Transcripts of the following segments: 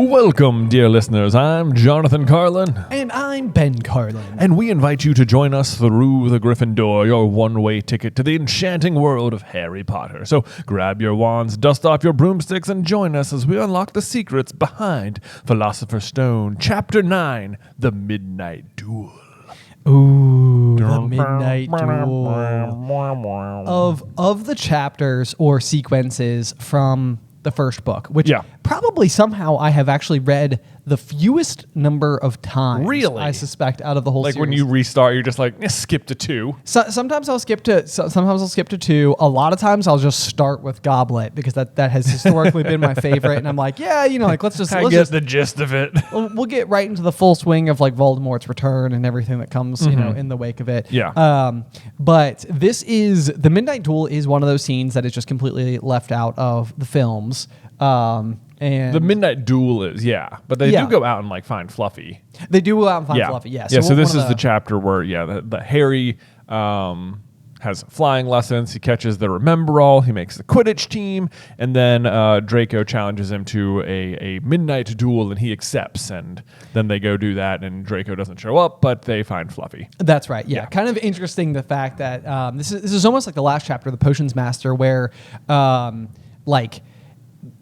Welcome, dear listeners. I'm Jonathan Carlin. And I'm Ben Carlin. And we invite you to join us through the Griffin door, your one-way ticket to the enchanting world of Harry Potter. So grab your wands, dust off your broomsticks, and join us as we unlock the secrets behind Philosopher's Stone, Chapter 9, The Midnight Duel. Ooh, the Midnight Duel. Of the chapters or sequences from the first book, which probably somehow I have actually read the fewest number of times. Really? I suspect out of the whole series. Like when you restart, you're just like, skip to 2. Sometimes I'll skip to 2. A lot of times I'll just start with Goblet because that has historically been my favorite. And I'm like, let's just get the gist of it. We'll get right into the full swing of like Voldemort's return and everything that comes, in the wake of it. Yeah. But the Midnight Duel is one of those scenes that is just completely left out of the films. And the Midnight Duel is, but they do go out and like find Fluffy. They do go out and find Fluffy, yeah. So this is the chapter where, the Harry has flying lessons. He catches the Remember-All. He makes the Quidditch team, and then Draco challenges him to a midnight duel, and he accepts. And then they go do that, and Draco doesn't show up, but they find Fluffy. That's right. Yeah, kind of interesting the fact that this is almost like the last chapter of the Potions Master, where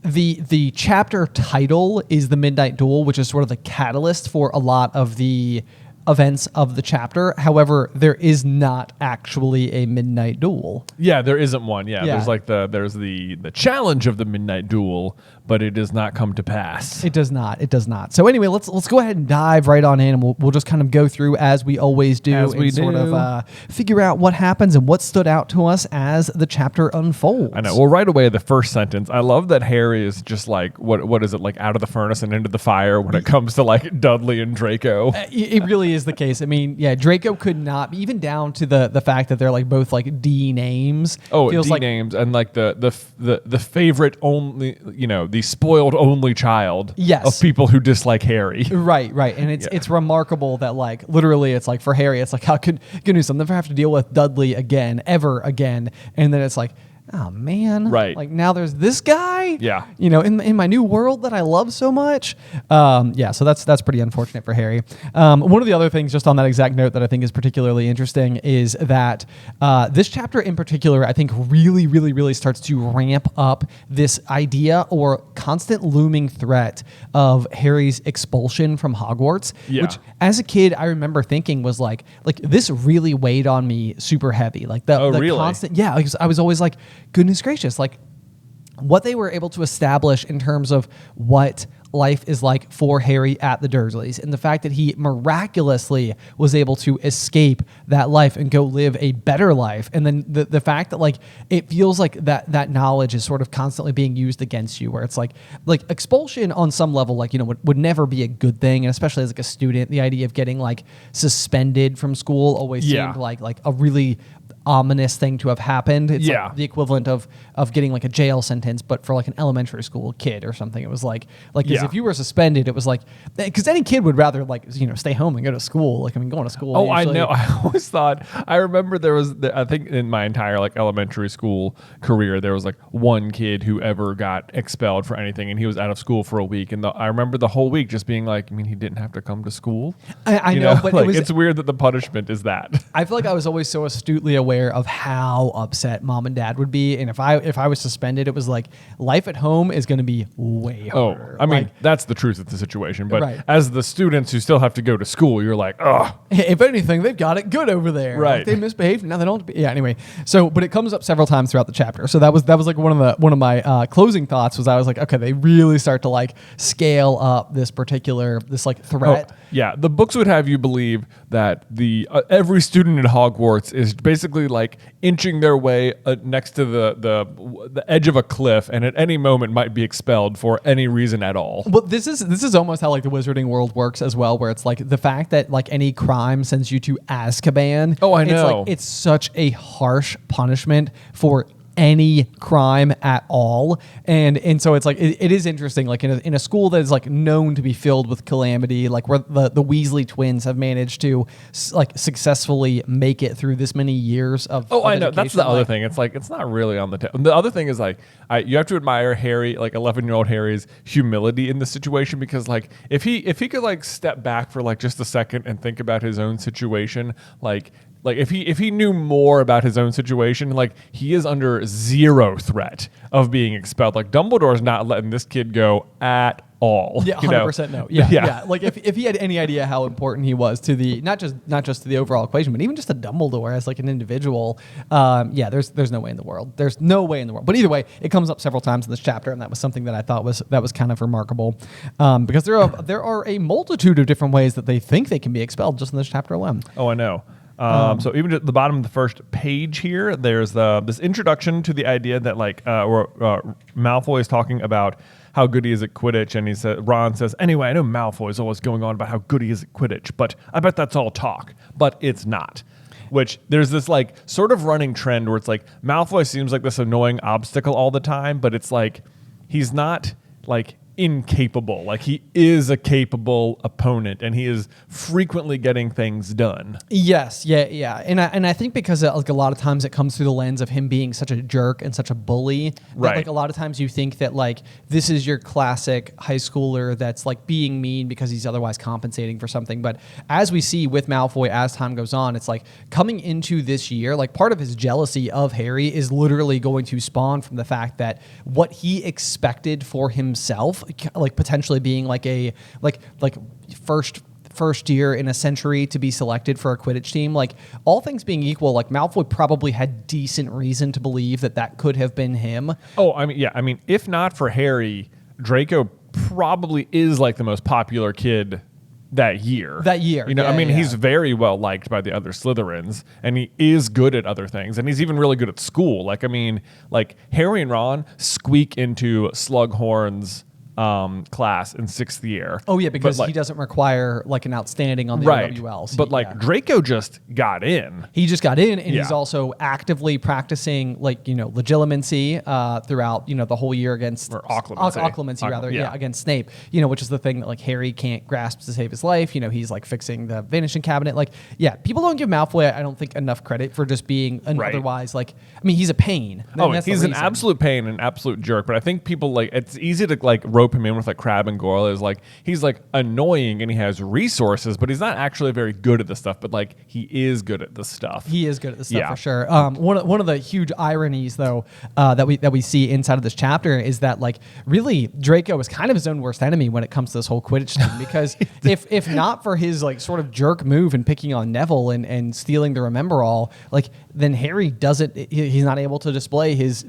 the chapter title is the Midnight Duel, which is sort of the catalyst for a lot of the events of the chapter. However, there is not actually a midnight duel. Yeah, there isn't one. There's there's the challenge of the midnight duel, but it does not come to pass. It does not. So anyway, let's go ahead and dive right on in, and we'll just kind of go through as we always do, sort of figure out what happens and what stood out to us as the chapter unfolds. I know. Well, right away, the first sentence, I love that Harry is just like, what is it, like out of the furnace and into the fire when it comes to like Dudley and Draco. It really is the case. I mean, Draco could not, even down to the fact that they're like both like D names. Oh, D names, and like the favorite only, the spoiled only child of people who dislike Harry. Right. And it's remarkable that like literally it's like for Harry, it's like, how could goodness, I'll never have to deal with Dudley ever again. And then it's like, oh man, right? Like now there's this guy, in my new world that I love so much. So that's pretty unfortunate for Harry. One of the other things, just on that exact note, that I think is particularly interesting is that this chapter in particular, I think, really, really, really starts to ramp up this idea or constant looming threat of Harry's expulsion from Hogwarts. Yeah. Which, as a kid, I remember thinking was like this really weighed on me super heavy. Like the really? constant, because I was always like, goodness gracious, like what they were able to establish in terms of what life is like for Harry at the Dursleys, and the fact that he miraculously was able to escape that life and go live a better life. And then the fact that like it feels like that knowledge is sort of constantly being used against you, where it's like expulsion on some level, like, would never be a good thing. And especially as like a student, the idea of getting like suspended from school always seemed like a really ominous thing to have happened. It's like the equivalent of getting like a jail sentence, but for like an elementary school kid or something. It was like if you were suspended, it was like, because any kid would rather like stay home and go to school. Like, I mean, going to school. Oh, usually, I know. I always thought. I remember there was. I think in my entire like elementary school career, there was like one kid who ever got expelled for anything, and he was out of school for a week. And I remember the whole week just being like, I mean, he didn't have to come to school. I know, but like, it's weird that the punishment is that. I feel like I was always so astutely aware of how upset mom and dad would be, and if I was suspended, it was like life at home is going to be way harder. I mean, that's the truth of the situation. But as the students who still have to go to school, you're like, ugh. If anything, they've got it good over there. Right? Like, they misbehaved, now they don't. Anyway. So, but it comes up several times throughout the chapter. So that was like one of my closing thoughts was I was like, okay, they really start to like scale up this like threat. The books would have you believe that the every student at Hogwarts is basically like inching their way next to the edge of a cliff, and at any moment might be expelled for any reason at all. But this is almost how like the wizarding world works as well, where it's like the fact that like any crime sends you to Azkaban. Oh, I know. It's such a harsh punishment for any crime at all. And so it's like it is interesting, like in a school that is like known to be filled with calamity, like where the Weasley twins have managed to like successfully make it through this many years of I know. education. That's the other thing. It's like it's not really on the the other thing is like you have to admire Harry, like 11-year-old Harry's humility in this situation, because like if he could like step back for like just a second and think about his own situation, like if he knew more about his own situation, like he is under zero threat of being expelled. Like Dumbledore's not letting this kid go at all. Yeah, 100% no. Yeah. Like if he had any idea how important he was to the not just to the overall equation, but even just to Dumbledore as like an individual, there's no way in the world. There's no way in the world. But either way, it comes up several times in this chapter, and that was something that I thought was kind of remarkable, because there are a multitude of different ways that they think they can be expelled just in this chapter alone. Oh, I know. So even at the bottom of the first page here, there's this introduction to the idea that like Malfoy is talking about how good he is at Quidditch, and Ron says, anyway, I know Malfoy is always going on about how good he is at Quidditch, but I bet that's all talk. But it's not. Which there's this like sort of running trend where it's like Malfoy seems like this annoying obstacle all the time, but it's like he's not like incapable. Like he is a capable opponent, and he is frequently getting things done. Yes, yeah, and I think because like a lot of times it comes through the lens of him being such a jerk and such a bully. Right. That, like a lot of times you think that like this is your classic high schooler that's like being mean because he's otherwise compensating for something. But as we see with Malfoy as time goes on, it's like coming into this year, like part of his jealousy of Harry is literally going to spawn from the fact that what he expected for himself, like potentially being like a first year in a century to be selected for a Quidditch team, like all things being equal, like Malfoy probably had decent reason to believe that could have been him. Oh, I mean, if not for Harry, Draco probably is like the most popular kid that year. You know, he's very well liked by the other Slytherins, and he is good at other things, and he's even really good at school. Like, I mean, like Harry and Ron squeak into Slughorn's class in 6th year. Oh yeah, because he doesn't require like an outstanding on the OWLs. But like Draco just got in. He just got in, and he's also actively practicing like legilimency throughout the whole year against occlumency against Snape. Which is the thing that like Harry can't grasp to save his life. He's like fixing the vanishing cabinet. Like people don't give Malfoy, I don't think, enough credit for just being an otherwise like he's a pain. He's an absolute pain, an absolute jerk. But I think people like it's easy to like rope him in with like Crabbe and Goyle is like he's like annoying and he has resources, but he's not actually very good at this stuff. But like he is good at this stuff. He is good at this stuff for sure. One of the huge ironies though that we see inside of this chapter is that like really Draco is kind of his own worst enemy when it comes to this whole Quidditch thing, because if not for his like sort of jerk move and picking on Neville and stealing the Remember All, like then Harry he's not able to display his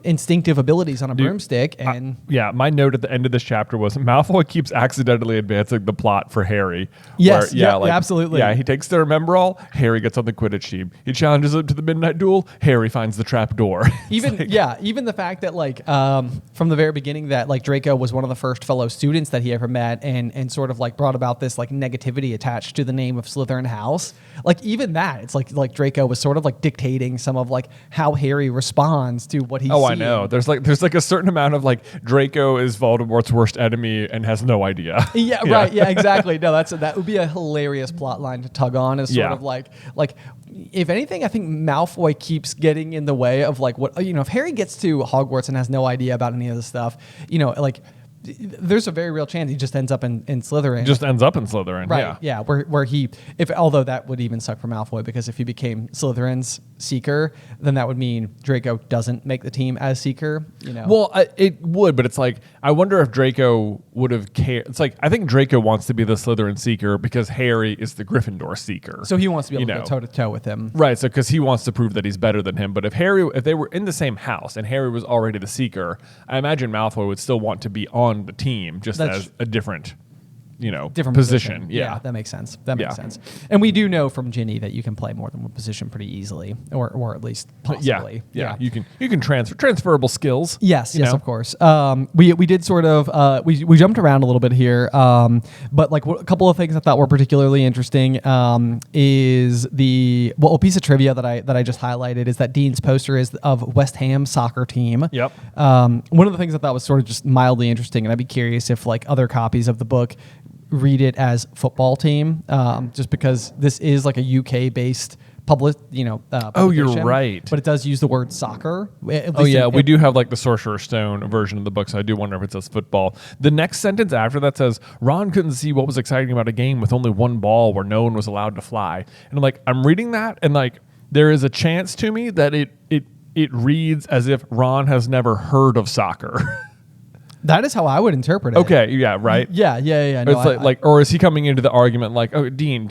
instinctive abilities on a broomstick. And my note at the end of this chapter was Malfoy keeps accidentally advancing the plot for Harry. Yes, absolutely. Yeah, he takes the Remember All, Harry gets on the Quidditch team. He challenges him to the Midnight Duel, Harry finds the trap door. Even the fact that like from the very beginning that like Draco was one of the first fellow students that he ever met and sort of like brought about this like negativity attached to the name of Slytherin House. Like even that, it's like Draco was sort of like dictating some of like how Harry responds to what he's seeing. I know. There's like a certain amount of like Draco is Voldemort's worst enemy and has no idea. Right. Yeah, exactly. No, that would be a hilarious plot line to tug on, as sort of like if anything, I think Malfoy keeps getting in the way of like what if Harry gets to Hogwarts and has no idea about any of this stuff, like there's a very real chance he just ends up in Slytherin. Right. Yeah. Where he, although that would even suck for Malfoy, because if he became Slytherin's Seeker, then that would mean Draco doesn't make the team as Seeker. Well, it would, but it's like I wonder if Draco would have cared. It's like I think Draco wants to be the Slytherin Seeker because Harry is the Gryffindor Seeker. So he wants to be able to go toe to toe with him. Right. So because he wants to prove that he's better than him. But if they were in the same house and Harry was already the Seeker, I imagine Malfoy would still want to be on the team just as a different different position. Yeah, that makes sense. That makes Yeah. sense. And we do know from Ginny that you can play more than one position pretty easily, or at least possibly. Yeah. You can transferable skills. Yes, you know? of course. We did sort of we jumped around a little bit here, but like a couple of things I thought were particularly interesting is a piece of trivia that I just highlighted is that Dean's poster is of West Ham soccer team. Yep. One of the things I thought was sort of just mildly interesting, and I'd be curious if like other copies of the book read it as football team, just because this is like a UK based publication. You're right. But it does use the word soccer. We do have like the Sorcerer's Stone version of the book, so I do wonder if it says football. The next sentence after that says, Ron couldn't see what was exciting about a game with only one ball where no one was allowed to fly. And I'm like, I'm reading that, and like there is a chance to me that it reads as if Ron has never heard of soccer. That is how I would interpret it. Okay, yeah, right. Yeah. No, it's or is he coming into the argument like, oh, Dean,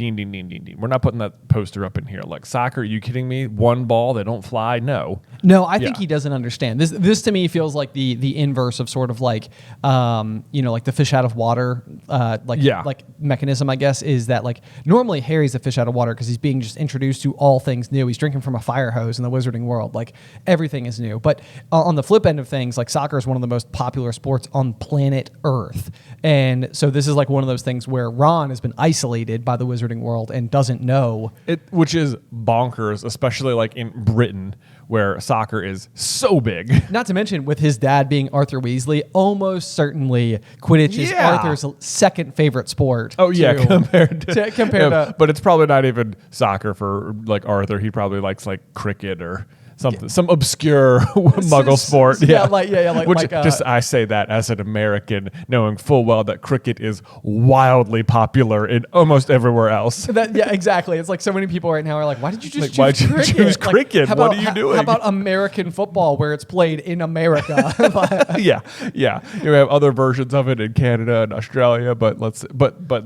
we're not putting that poster up in here. Like, soccer, are you kidding me? One ball, they don't fly? No. I think he doesn't understand. This to me feels like the inverse of sort of like, like the fish out of water, like mechanism, I guess, is that like normally Harry's a fish out of water because he's being just introduced to all things new. He's drinking from a fire hose in the wizarding world. Like everything is new. But on the flip end of things, like soccer is one of the most popular sports on planet Earth. And so this is like one of those things where Ron has been isolated by the wizarding world and doesn't know. Which is bonkers, especially like in Britain where soccer is so big. Not to mention with his dad being Arthur Weasley, almost certainly Quidditch is Arthur's second favorite sport. Oh yeah, compared to but it's probably not even soccer for like Arthur. He probably likes like cricket or something, some obscure Muggle sport. I say that as an American, knowing full well that cricket is wildly popular in almost everywhere else. Exactly. It's like so many people right now are like, why did you just choose cricket? What are you doing? How about American football where it's played in America? Yeah. You have other versions of it in Canada and Australia, but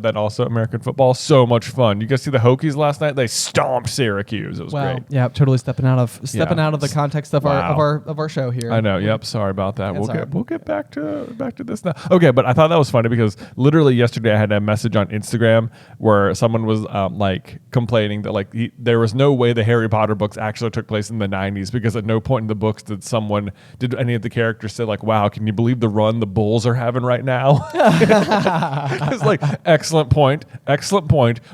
then also American football, so much fun. You guys see the Hokies last night? They stomped Syracuse. It was great. Yeah, totally stepping out of the context of our show here. I know. Yep. Sorry about that. We'll get back to this now. Okay, but I thought that was funny because literally yesterday I had a message on Instagram where someone was like complaining that like there was no way the Harry Potter books actually took place in the 90s because at no point in the books did any of the characters say like, wow, can you believe the run the Bulls are having right now? It's like excellent point,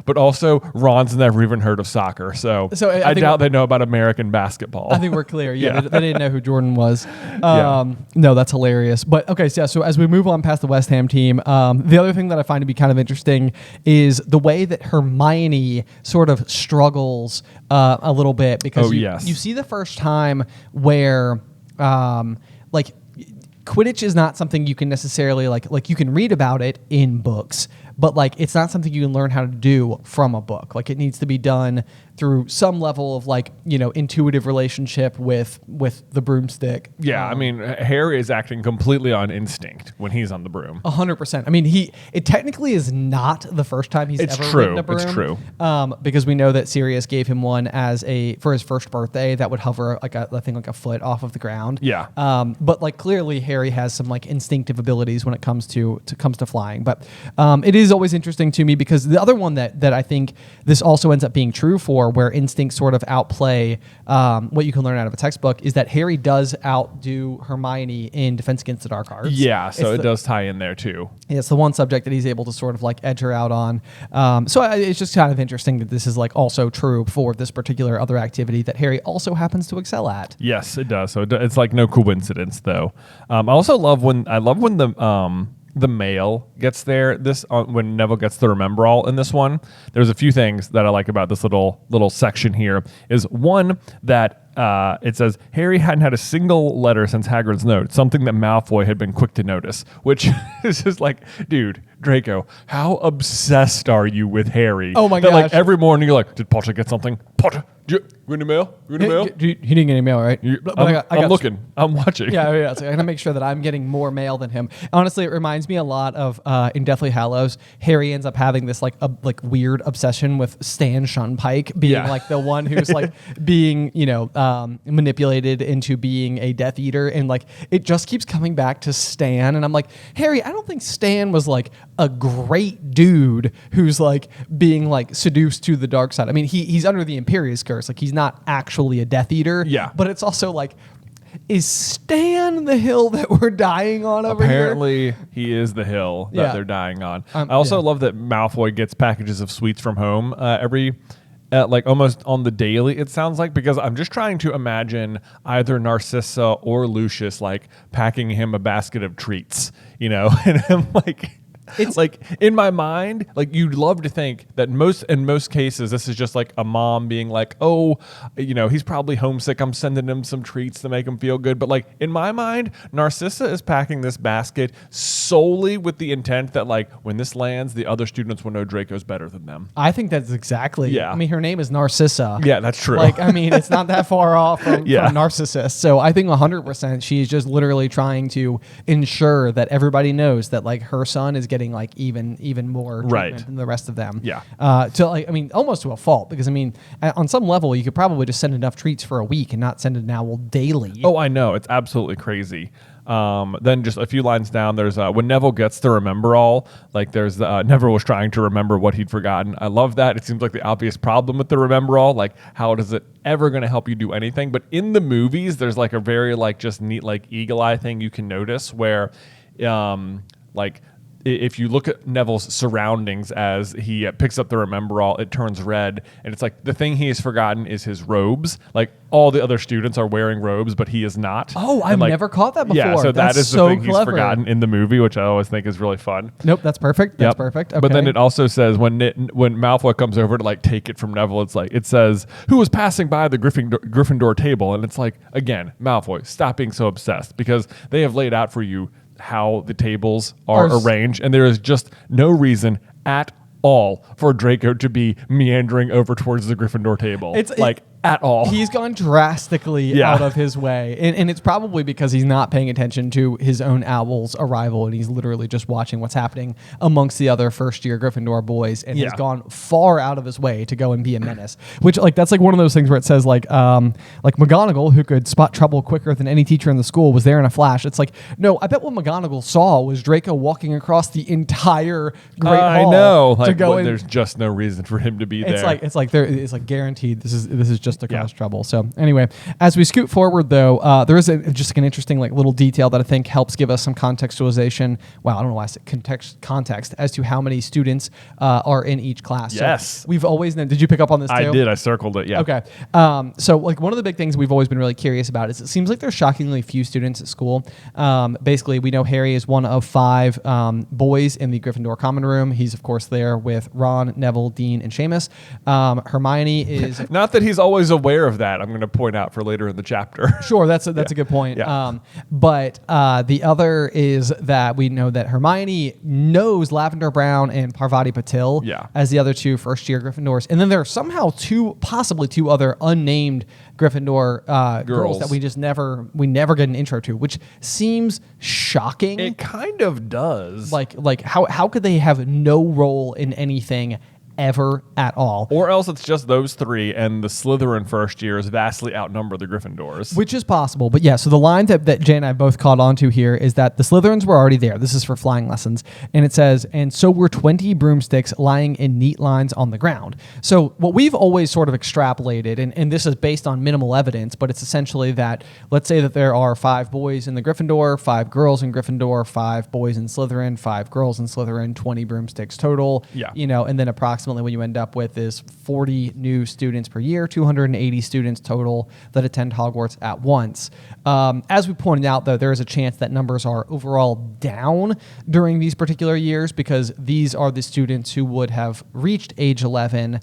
but also Ron's never even heard of soccer, so I doubt they know about American basketball. I think we're clear. Yeah, they didn't know who Jordan was. No, that's hilarious. But okay, so as we move on past the West Ham team, the other thing that I find to be kind of interesting is the way that Hermione sort of struggles a little bit because you see the first time where like Quidditch is not something you can necessarily like you can read about it in books, but like it's not something you can learn how to do from a book. Like it needs to be done through some level of like, intuitive relationship with the broomstick. Yeah, I mean, Harry is acting completely on instinct when he's on the broom. 100%. I mean, it technically is not the first time he's ever ridden a broom. It's true. Because we know that Sirius gave him one for his first birthday that would hover like a foot off of the ground. Yeah. But like clearly Harry has some like instinctive abilities when it comes to flying. But it is always interesting to me because the other one that I think this also ends up being true for, where instincts sort of outplay what you can learn out of a textbook, is that Harry does outdo Hermione in Defense Against the Dark Arts. Yeah, so it does tie in there too. Yeah, it's the one subject that he's able to sort of like edge her out on. It's just kind of interesting that this is like also true for this particular other activity that Harry also happens to excel at. Yes, it does. So it's like no coincidence though. I also love when the male gets there. When Neville gets the Remember All in this one, there's a few things that I like about this little section here. Is one that it says Harry hadn't had a single letter since Hagrid's note, something that Malfoy had been quick to notice. Which is just like, dude, Draco, how obsessed are you with Harry? Oh my gosh! Like every morning you're like, did Potter get something? Potter, you in the mail? You in the mail? He didn't get any mail, right? I'm looking. I'm watching. Yeah. So I gotta make sure that I'm getting more mail than him. Honestly, it reminds me a lot of in Deathly Hallows. Harry ends up having this like weird obsession with Stan Shunpike being like the one who's like being manipulated into being a Death Eater, and like it just keeps coming back to Stan, and I'm like, Harry, I don't think Stan was like a great dude who's like being like seduced to the dark side. I mean, he's under the Imperius curse, like he's not actually a Death Eater. Yeah, but it's also like, is Stan the hill that we're dying on over here? Apparently, he is the hill that they're dying on. I also love that Malfoy gets packages of sweets from home like almost on the daily, it sounds like, because I'm just trying to imagine either Narcissa or Lucius like packing him a basket of treats, you know, and I'm like... It's like in my mind, like you'd love to think that in most cases, this is just like a mom being like, oh, you know, he's probably homesick. I'm sending him some treats to make him feel good. But like in my mind, Narcissa is packing this basket solely with the intent that like when this lands, the other students will know Draco's better than them. I think that's exactly. Yeah. I mean, her name is Narcissa. Yeah, that's true. Like, I mean, it's not that far off from Narcissus. So I think 100% she's just literally trying to ensure that everybody knows that like her son is getting like even more treatment than the rest of them. Yeah. To like, I mean, almost to a fault, because I mean, on some level, you could probably just send enough treats for a week and not send an owl daily. Oh, I know. It's absolutely crazy. Then just a few lines down, there's when Neville gets to remember all, like there's Neville was trying to remember what he'd forgotten. I love that. It seems like the obvious problem with the remember all, like how is it ever going to help you do anything? But in the movies, there's like a very like just neat like eagle eye thing you can notice where like if you look at Neville's surroundings as he picks up the remember all, it turns red, and it's like the thing he has forgotten is his robes. Like all the other students are wearing robes, but he is not. Oh, I've never caught that before. Yeah, so that's that is so the thing clever. he's forgotten in the movie, which I always think is really fun. Nope, that's perfect. That's perfect. Okay. But then it also says when Malfoy comes over to like take it from Neville, it's like it says who was passing by the Gryffindor table, and it's like again, Malfoy, stop being so obsessed, because they have laid out for you how the tables are arranged, and there is just no reason at all for Draco to be meandering over towards the Gryffindor table. It's at all. He's gone drastically out of his way. And it's probably because he's not paying attention to his own owl's arrival, and he's literally just watching what's happening amongst the other first-year Gryffindor boys, and has gone far out of his way to go and be a menace. Which, like, that's like one of those things where it says, like McGonagall, who could spot trouble quicker than any teacher in the school, was there in a flash. It's like, no, I bet what McGonagall saw was Draco walking across the entire Great Hall. I know. To like, go there's just no reason for him to be there. It's like guaranteed. This is just to cause trouble. So anyway, as we scoot forward, though, there is just like an interesting like little detail that I think helps give us some contextualization. Wow, I don't know why I said context as to how many students are in each class. Yes, so we've always known. Did you pick up on this too? I did. I circled it. Yeah. Okay. So like one of the big things we've always been really curious about is it seems like there's shockingly few students at school. Basically, we know Harry is one of 5 boys in the Gryffindor common room. He's of course there with Ron, Neville, Dean, and Seamus. Hermione is not that he's always aware of that. I'm going to point out for later in the chapter. Sure, that's a good point. Yeah. But the other is that we know that Hermione knows Lavender Brown and Parvati Patil as the other 2 first-year Gryffindors, and then there are somehow possibly two other unnamed Gryffindor girls that we never get an intro to, which seems shocking. It kind of does. Like how could they have no role in anything ever at all? Or else it's just those 3, and the Slytherin first years vastly outnumber the Gryffindors. Which is possible. But yeah, so the line that Jay and I both caught on to here is that the Slytherins were already there. This is for flying lessons. And it says, and so were 20 broomsticks lying in neat lines on the ground. So what we've always sort of extrapolated, and this is based on minimal evidence, but it's essentially that, let's say that there are 5 boys in the Gryffindor, 5 girls in Gryffindor, 5 boys in Slytherin, 5 girls in Slytherin, 20 broomsticks total. Yeah. You know, and then approximately what you end up with is 40 new students per year, 280 students total that attend Hogwarts at once. As we pointed out, though, there is a chance that numbers are overall down during these particular years, because these are the students who would have reached age 11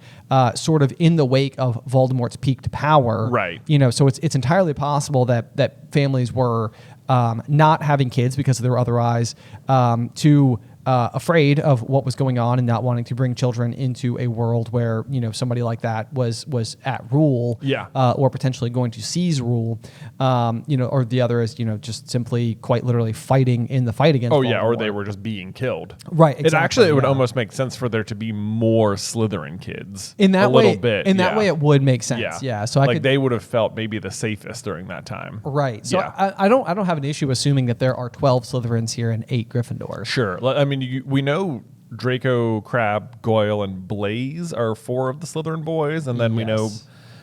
sort of in the wake of Voldemort's peaked power. Right. You know, so it's entirely possible that families were not having kids because they were otherwise to afraid of what was going on and not wanting to bring children into a world where, somebody like that was at rule, or potentially going to seize rule, or the other is, just simply quite literally fighting in the fight against Voldemort. Or they were just being killed. Right, exactly. It would almost make sense for there to be more Slytherin kids. In that way, little bit. In that way, it would make sense. Yeah. So they would have felt maybe the safest during that time. Right. So I don't have an issue assuming that there are 12 Slytherins here and 8 Gryffindors. Sure. I mean, we know Draco, Crabbe, Goyle, and Blaze are 4 of the Slytherin boys, and then we know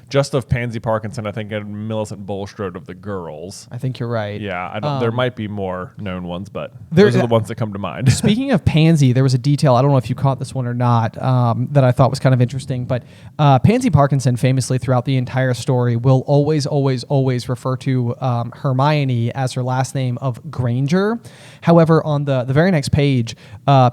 just of Pansy Parkinson, I think, and Millicent Bulstrode of the girls. I think you're right. Yeah, there might be more known ones, but those are the ones that come to mind. Speaking of Pansy, there was a detail, I don't know if you caught this one or not, that I thought was kind of interesting, but Pansy Parkinson famously throughout the entire story will always, always, always refer to Hermione as her last name of Granger. However, on the very next page,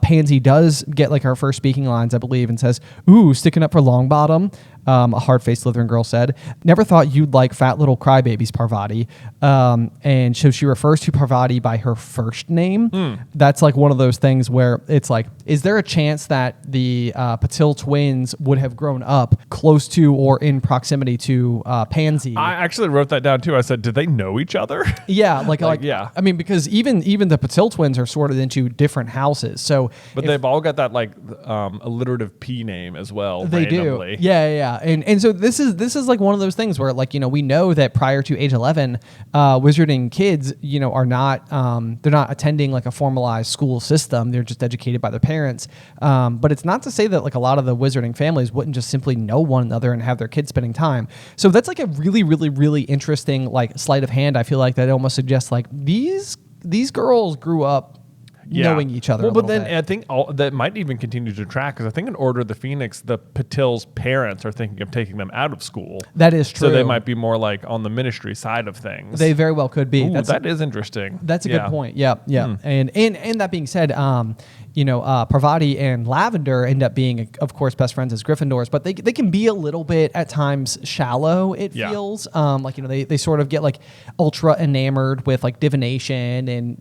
Pansy does get like her first speaking lines, I believe, and says, "Ooh, sticking up for Longbottom." A hard-faced Slytherin girl said, "Never thought you'd like fat little crybabies, Parvati." And so she refers to Parvati by her first name. That's like one of those things where it's like, is there a chance that the Patil twins would have grown up close to or in proximity to Pansy? I actually wrote that down too. I said, did they know each other? Yeah, yeah. I mean, because even the Patil twins are sorted into different houses. So, but they've all got that like alliterative P name as well. They randomly. do. Yeah. And so this is like one of those things where like, we know that prior to age 11, wizarding kids, are not, they're not attending like a formalized school system. They're just educated by their parents. But it's not to say that like a lot of the wizarding families wouldn't just simply know one another and have their kids spending time. So that's like a really, really, really interesting like sleight of hand. I feel like that almost suggests like these girls grew up knowing each other. Well, but then I think that might even continue to track because I think in Order of the Phoenix, the Patil's parents are thinking of taking them out of school. That is true. So they might be more like on the ministry side of things. They very well could be. Ooh, that is interesting. That's a good point. Yeah. And that being said, Parvati and Lavender end up being, of course, best friends as Gryffindors, but they can be a little bit at times shallow. It feels they sort of get like ultra enamored with like divination and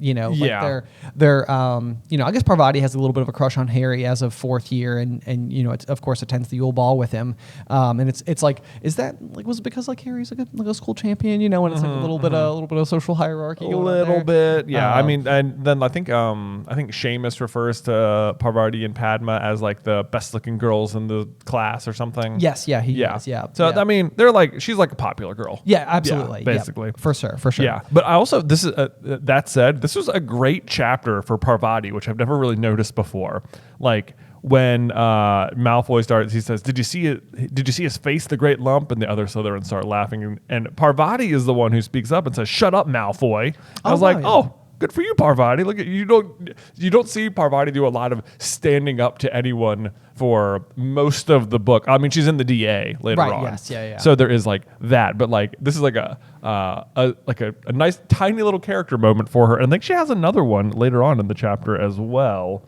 they're I guess Parvati has a little bit of a crush on Harry as of 4th year, and it, of course attends the Yule Ball with him, and it's like, is that like, was it because like Harry's like a school champion, and it's like a little bit of social hierarchy, a little bit, yeah. I mean, and then I think Seamus refers to Parvati and Padma as like the best looking girls in the class or something. Yes, yeah, he is, yeah. So I mean, they're like, she's like a popular girl. Yeah, absolutely, basically, for sure. Yeah, but I also that said, this was a great chapter for Parvati, which I've never really noticed before. Like when Malfoy starts, he says, "Did you see it? Did you see his face, the great lump?" And the other Slytherins start laughing, and Parvati is the one who speaks up and says, "Shut up, Malfoy." I was like, "Oh, good for you, Parvati." Look at you don't see Parvati do a lot of standing up to anyone for most of the book. I mean, she's in the DA later on. Yes, yeah. So there is like that, but like this is like a nice tiny little character moment for her, and I think she has another one later on in the chapter as well.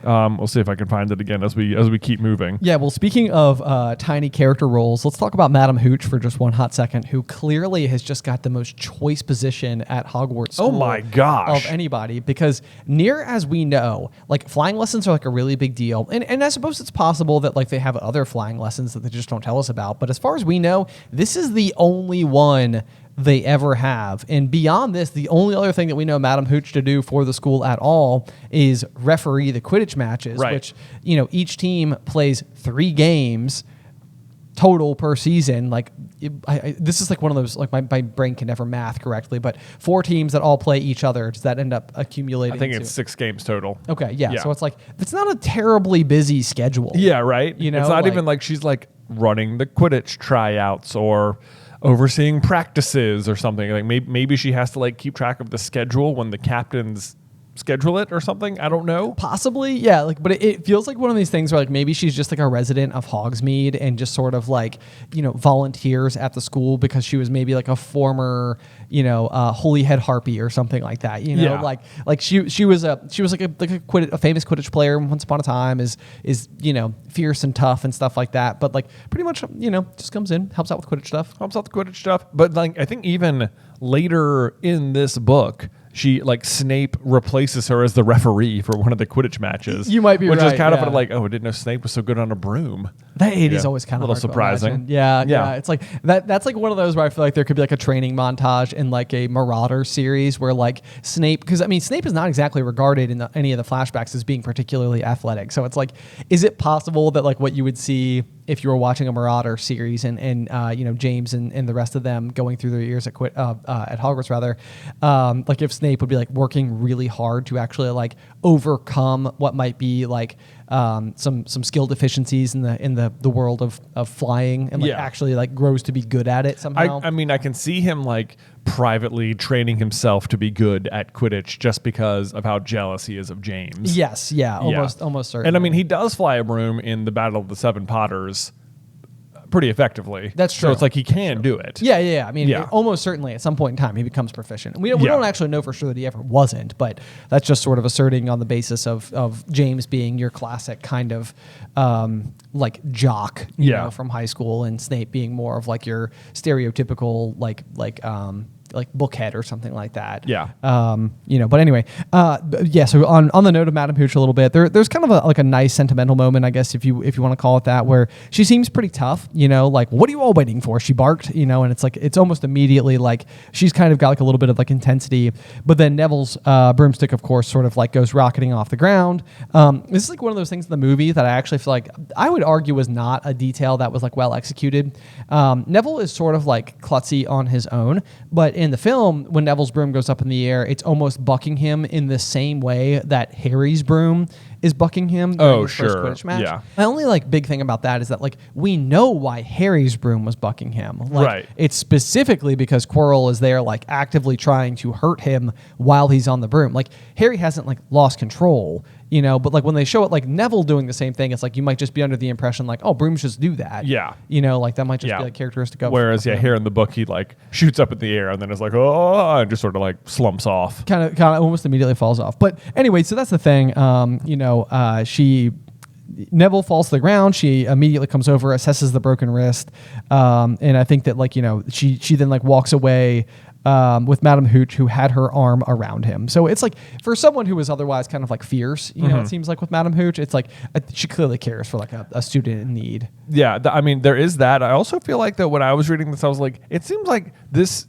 We'll see if I can find it again as we keep moving. Yeah, well, speaking of tiny character roles, let's talk about Madam Hooch for just one hot second, who clearly has just got the most choice position at Hogwarts School. Oh my gosh. Of anybody, because near as we know, like flying lessons are like a really big deal. And I suppose it's possible that like they have other flying lessons that they just don't tell us about. But as far as we know, this is the only one they ever have. And beyond this, the only other thing that we know Madam Hooch to do for the school at all is referee the Quidditch matches, which, each team plays 3 games total per season. Like this is like one of those, like my brain can never math correctly, but 4 teams that all play each other. Does that end up accumulating? I think it's 6 games total. Okay. Yeah. So it's like, it's not a terribly busy schedule. Yeah. Right. It's not even like she's like running the Quidditch tryouts or overseeing practices or something. Like maybe she has to like keep track of the schedule when the captains schedule it or something. I don't know. Possibly, yeah. Like, but it feels like one of these things where like maybe she's just like a resident of Hogsmeade and just sort of like volunteers at the school because she was maybe like a former holy head harpy or something like that. Like she was like a famous Quidditch player once upon a time. Is fierce and tough and stuff like that. But like pretty much just comes in, helps out with Quidditch stuff. But like I think even later in this book, she like Snape replaces her as the referee for one of the Quidditch matches. You might be which right, is kind yeah. of like, oh, I didn't know Snape was so good on a broom. That it is always kind a of little surprising. Yeah. It's like that's like one of those where I feel like there could be like a training montage in like a Marauder series where like Snape, because I mean Snape is not exactly regarded in any of the flashbacks as being particularly athletic. So it's like, is it possible that like what you would see if you were watching a Marauder series and you know, James and the rest of them going through their years at Hogwarts rather, like if Snape would be like working really hard to actually like overcome what might be like some skill deficiencies in the world of flying and like actually like grows to be good at it somehow. I mean, I can see him like privately training himself to be good at Quidditch just because of how jealous he is of James. Yes, almost certainly. And I mean, he does fly a broom in the Battle of the Seven Potters pretty effectively. That's true. So it's like he can do it. Yeah. I mean, almost certainly at some point in time he becomes proficient. We don't actually know for sure that he ever wasn't, but that's just sort of asserting on the basis of James being your classic kind of like jock, you know, from high school, and Snape being more of like your stereotypical like bookhead or something like that. Yeah. You know, but anyway, so on the note of Madame Hooch a little bit, there's kind of a nice sentimental moment, I guess, if you want to call it that, where she seems pretty tough, you know, like, what are you all waiting for? She barked, you know, and it's like, it's almost immediately like she's kind of got like a little bit of like intensity, but then Neville's broomstick, of course, sort of like goes rocketing off the ground. This is like one of those things in the movie that I actually feel like I would argue was not a detail that was like well executed. Neville is sort of like klutzy on his own, but in the film, when Neville's broom goes up in the air, it's almost bucking him in the same way that Harry's broom is bucking him during his first Quidditch match. Yeah. My only like big thing about that is that like we know why Harry's broom was bucking him. Like, right. It's specifically because Quirrell is there like actively trying to hurt him while he's on the broom. Like Harry hasn't like lost control, you know, but like when they show it like Neville doing the same thing, it's like you might just be under the impression like, oh, brooms just do that. Yeah. You know, like that might just be like characteristic of. Whereas here in the book he like shoots up in the air and then is like, oh, and just sort of like slumps off. Kind of almost immediately falls off. But anyway, so that's the thing. You know, Neville falls to the ground. She immediately comes over, assesses the broken wrist, and I think that like, you know, she then like walks away with Madame Hooch, who had her arm around him. So it's like for someone who was otherwise kind of like fierce, you know, it seems like with Madame Hooch, it's like she clearly cares for like a student in need. Yeah, I mean, there is that. I also feel like that when I was reading this, I was like, it seems like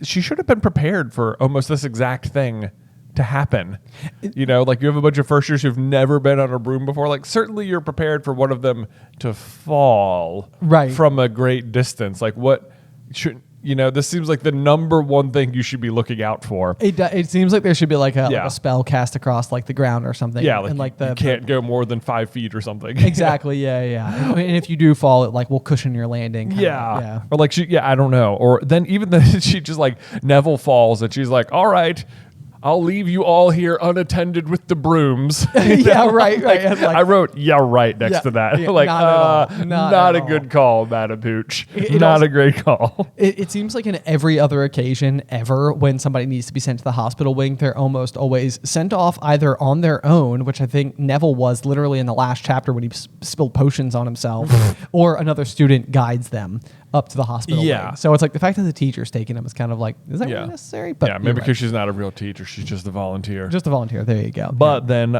she should have been prepared for almost this exact thing to happen. You know, like you have a bunch of first years who've never been on a broom before. Like certainly you're prepared for one of them to fall from a great distance. Like what should, you know, this seems like the number one thing you should be looking out for. It seems like there should be like a spell cast across like the ground or something. Yeah, and like you can't go more than 5 feet or something. Exactly. Yeah. And if you do fall, it like will cushion your landing. Yeah. Or like I don't know. Or then even then she just like Neville falls and she's like, all right, I'll leave you all here unattended with the brooms. Yeah, right. Like, I wrote, next to that. Yeah, like, not a good call, Madame Hooch. It not also, a great call. It seems like in every other occasion ever when somebody needs to be sent to the hospital wing, they're almost always sent off either on their own, which I think Neville was literally in the last chapter when he spilled potions on himself, or another student guides them up to the hospital wing. So it's like the fact that the teacher's taking them is kind of like, is that really necessary? But maybe because she's not a real teacher. She's just a volunteer. Just a volunteer. There you go. But then,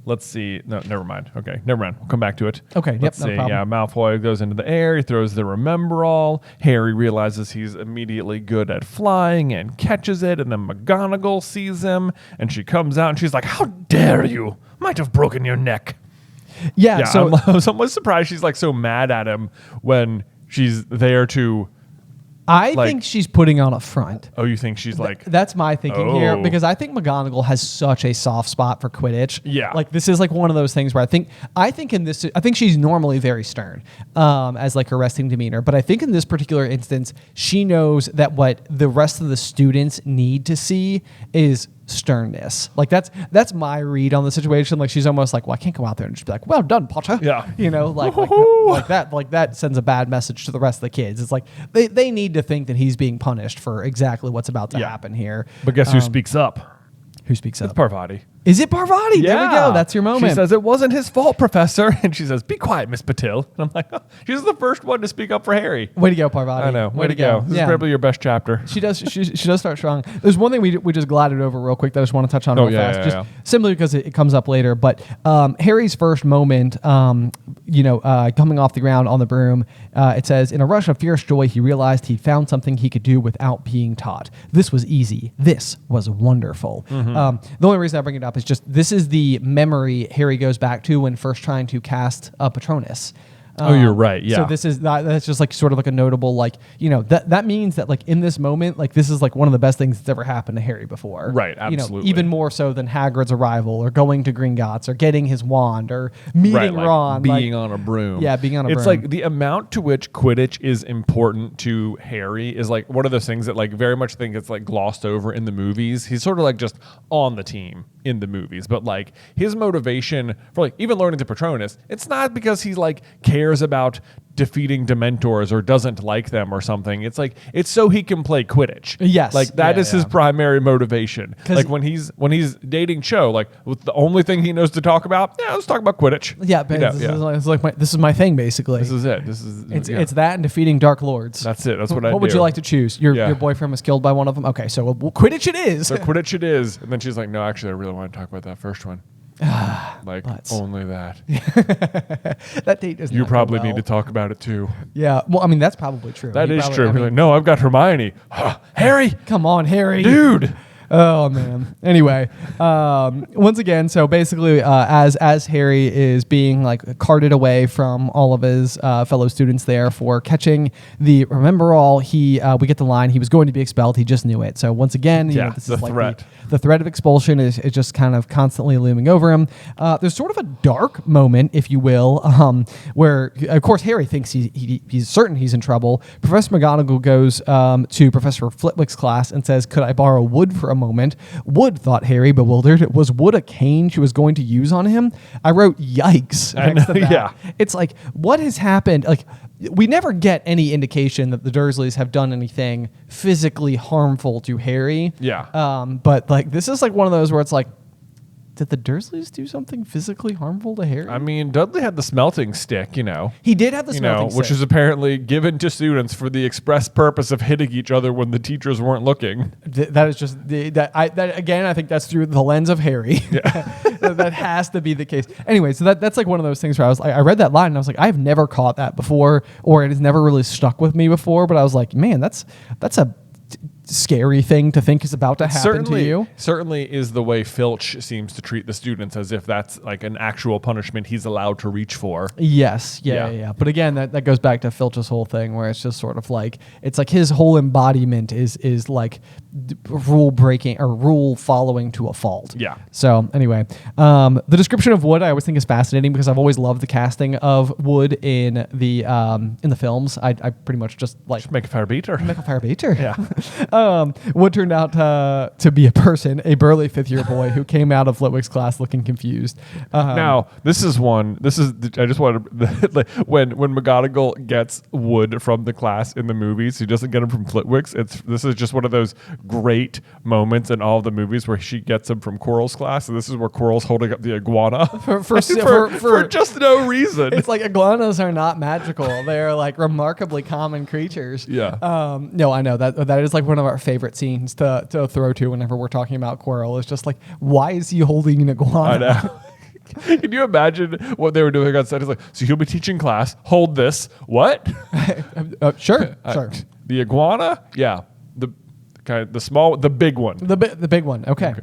let's see. No, never mind. Okay, never mind. We'll come back to it. Okay, let's see. No problem. Malfoy goes into the air. He throws the Remember-All. Harry realizes he's immediately good at flying and catches it. And then McGonagall sees him, and she comes out and she's like, "How dare you? Might have broken your neck." Yeah. So I was almost surprised she's like so mad at him when she's there to. I think she's putting on a front. Oh, you think she's like... That's my thinking here, because I think McGonagall has such a soft spot for Quidditch. Yeah. Like, this is like one of those things where I think she's normally very stern as like her resting demeanor. But I think in this particular instance, she knows that what the rest of the students need to see is sternness. Like that's my read on the situation. Like she's almost like, well, I can't go out there and just be like, well done, Potter. Yeah. You know, like that sends a bad message to the rest of the kids. It's like they need to think that he's being punished for exactly what's about to happen here. But guess who speaks up? Who speaks up? It's Parvati. Is it Parvati? There we go. That's your moment. She says, it wasn't his fault, Professor. And she says, be quiet, Miss Patil. And I'm like, oh, she's the first one to speak up for Harry. Way to go, Parvati. I know. Way to go. This is probably your best chapter. She does start strong. There's one thing we just glided over real quick that I just want to touch on real fast. Simply because it comes up later. But Harry's first moment, coming off the ground on the broom, it says, in a rush of fierce joy, he realized he'd found something he could do without being taught. This was easy. This was wonderful. The only reason I bring it up is just this is the memory Harry goes back to when first trying to cast a Patronus. You're right. Yeah. So this is that's just like sort of like a notable that means that like in this moment like this is like one of the best things that's ever happened to Harry before. Right. Absolutely. Even more so than Hagrid's arrival or going to Gringotts or getting his wand or meeting Ron. Being on a broom. Yeah, being on a broom. It's like the amount to which Quidditch is important to Harry is like one of those things that like very much think it's like glossed over in the movies. He's sort of like just on the team in the movies, but like his motivation for like even learning the Patronus, it's not because he like cares about defeating Dementors or doesn't like them or something. It's like it's so he can play Quidditch. Yes, like that is his primary motivation. Like when he's dating Cho, like with the only thing he knows to talk about, let's talk about Quidditch. Yeah, but this is my thing basically. This is it. It's that and defeating Dark Lords. That's it. That's what I do. What would you like to choose? Your boyfriend was killed by one of them. Okay, so Quidditch it is. So Quidditch it is. And then she's like, no, actually, I really want to talk about that first one. Only that. That date does. You probably need to talk about it too. Yeah. Well, I mean, that's probably true. That is true. Like, no, I've got Hermione. Harry, come on, Harry, dude. Oh man. Anyway, once again, so basically, as Harry is being like carted away from all of his fellow students there for catching the Remember All, we get the line he was going to be expelled. He just knew it. So once again, this is like the threat of expulsion is just kind of constantly looming over him. There's sort of a dark moment, if you will, where of course Harry thinks he's certain he's in trouble. Professor McGonagall goes to Professor Flitwick's class and says, "Could I borrow wood for a moment?" Wood, thought Harry, bewildered. Was wood a cane she was going to use on him? I wrote yikes next to that. Yeah. It's like, what has happened? Like, we never get any indication that the Dursleys have done anything physically harmful to Harry. Yeah. But like, this is like one of those where it's like, did the Dursleys do something physically harmful to Harry? I mean, Dudley had the smelting stick, He did have the smelting stick. Which was apparently given to students for the express purpose of hitting each other when the teachers weren't looking. That is just, again, I think that's through the lens of Harry. Yeah. That has to be the case. Anyway, so that's like one of those things where I read that line and I was like, I've never caught that before, or it has never really stuck with me before, but I was like, man, that's a scary thing to think is about to happen to you. Certainly is the way Filch seems to treat the students, as if that's like an actual punishment he's allowed to reach for. Yes. Yeah. But again, that goes back to Filch's whole thing where it's just sort of like, it's like his whole embodiment is like rule breaking or rule following to a fault. Yeah. So anyway, the description of Wood I always think is fascinating because I've always loved the casting of Wood in the films. I pretty much just make a fire beater. Make a fire beater. Yeah. Wood turned out to be a person, a burly fifth-year boy who came out of Flitwick's class looking confused. Now, I just wanted when McGonagall gets Wood from the class in the movies, he doesn't get him from Flitwick's. This is just one of those great moments in all of the movies where she gets him from Quirrell's class, and this is where Quirrell's holding up the iguana for just no reason. It's like iguanas are not magical; they're like remarkably common creatures. Yeah. No, I know that is like one of our favorite scenes to throw to whenever we're talking about Quirrell. It's just like, why is he holding an iguana? I know. Can you imagine what they were doing on set? It's like, so he'll be teaching class. Hold this. What? Sure. The iguana? Yeah. The small, the big one. The big one. Okay.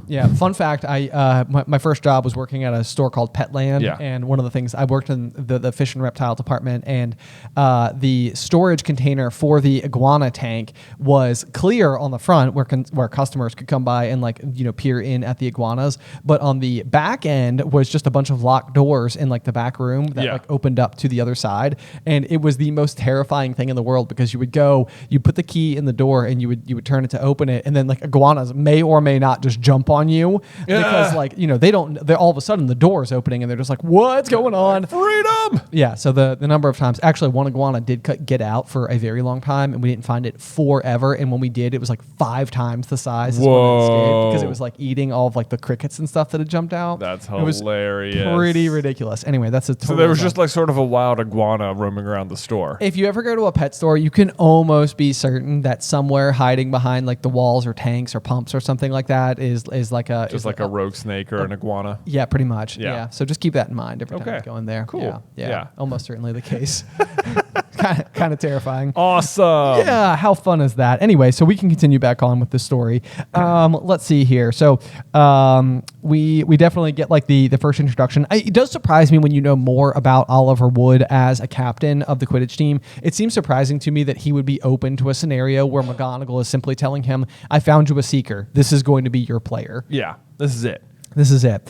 Yeah. Fun fact: my first job was working at a store called Petland, and one of the things I worked in the fish and reptile department, and the storage container for the iguana tank was clear on the front, where customers could come by and peer in at the iguanas, but on the back end was just a bunch of locked doors in like the back room that opened up to the other side, and it was the most terrifying thing in the world because you put the key in the door and you would turn it to open it, and then like iguanas may or may not just jump on you because like, they're all of a sudden the door is opening and they're just like, what's going on? Freedom! Yeah, so the number of times, actually one iguana did get out for a very long time and we didn't find it forever, and when we did, it was like 5 times the size as when it escaped because it was like eating all of like the crickets and stuff that had jumped out. That's hilarious. It was pretty ridiculous. Anyway, that's a total So there was just like sort of a wild iguana roaming around the store. If you ever go to a pet store, you can almost be certain that somewhere hiding behind like the walls or tanks or pumps or something like that is like a a rogue snake or an iguana. Yeah, pretty much. Yeah. Yeah. So just keep that in mind every time you go in there. Cool. Yeah. Almost certainly the case. Kind of terrifying. Awesome. Yeah, how fun is that? Anyway, so we can continue back on with the story. Let's see here. So we definitely get like the first introduction. It does surprise me when you know more about Oliver Wood as a captain of the Quidditch team. It seems surprising to me that he would be open to a scenario where McGonagall is simply telling him, I found you a seeker. This is going to be your player. Yeah, this is it. This is it.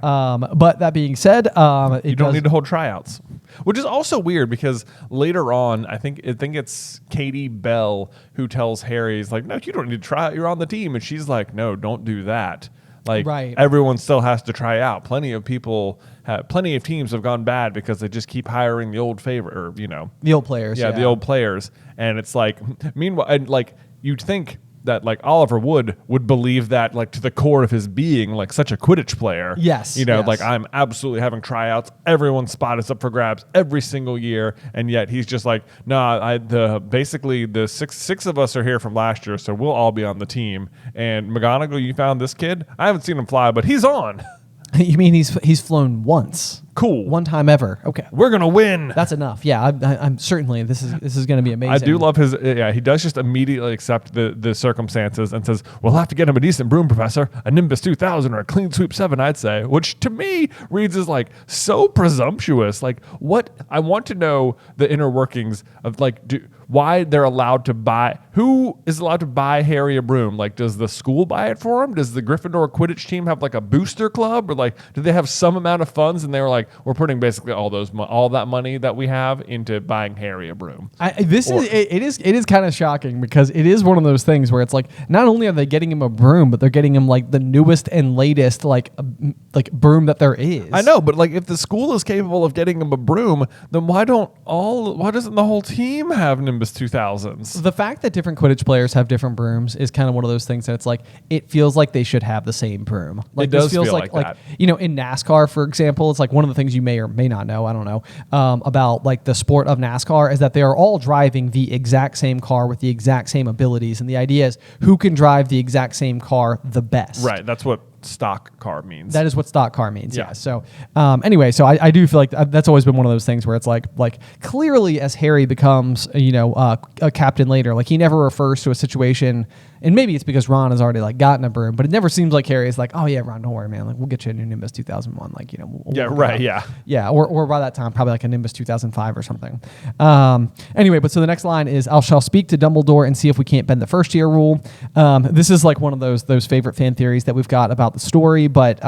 But that being said, you don't need to hold tryouts, which is also weird because later on, I think it's Katie Bell who tells Harry, "He's like, no, you don't need to try out. You're on the team," and she's like, "No, don't do that." Like everyone still has to try out. Plenty of teams have gone bad because they just keep hiring the old the old players. Yeah, the old players, and it's like meanwhile, and like you'd think that like Oliver Wood would believe that like to the core of his being, like such a Quidditch player. Yes. Like I'm absolutely having tryouts. Everyone's spot is up for grabs every single year. And yet he's just like, basically the six of us are here from last year, so we'll all be on the team. And McGonagall, you found this kid? I haven't seen him fly, but he's on. You mean he's flown once? Cool. One time ever. Okay. We're gonna win. That's enough. Yeah, I'm certainly this is gonna be amazing. I do love his. Yeah, he does just immediately accept the circumstances and says, "We'll have to get him a decent broom, Professor. A Nimbus 2000 or a Clean Sweep 7, I'd say." Which to me reads as like so presumptuous. Like, what I want to know the inner workings of like why they're allowed to buy. Who is allowed to buy Harry a broom? Like, does the school buy it for him? Does the Gryffindor Quidditch team have like a booster club, or like do they have some amount of funds and they were like, we're putting basically all that money that we have into buying Harry a broom? It is kind of shocking because it is one of those things where it's like not only are they getting him a broom, but they're getting him like the newest and latest like broom that there is. I know, but like if the school is capable of getting him a broom, then why doesn't the whole team have Nimbus 2000s? The fact that different Quidditch players have different brooms is kind of one of those things that it's like it feels like they should have the same broom. Like it does feel like that. In NASCAR, for example, it's like one of the things you may or may not know, I don't know, about like the sport of NASCAR is that they are all driving the exact same car with the exact same abilities, and the idea is who can drive the exact same car the best. Right. That's what stock car means. That is what stock car means. Yeah. So anyway, so I do feel like that's always been one of those things where it's like clearly as Harry becomes a captain later, like he never refers to a situation, and maybe it's because Ron has already like gotten a broom, but it never seems like Harry is like, oh yeah, Ron, don't worry, man, like we'll get you a new Nimbus 2001, like yeah, or by that time probably like a Nimbus 2005 or something. Anyway, but so the next line is, I shall speak to Dumbledore and see if we can't bend the first year rule. This is like one of those favorite fan theories that we've got about the story, but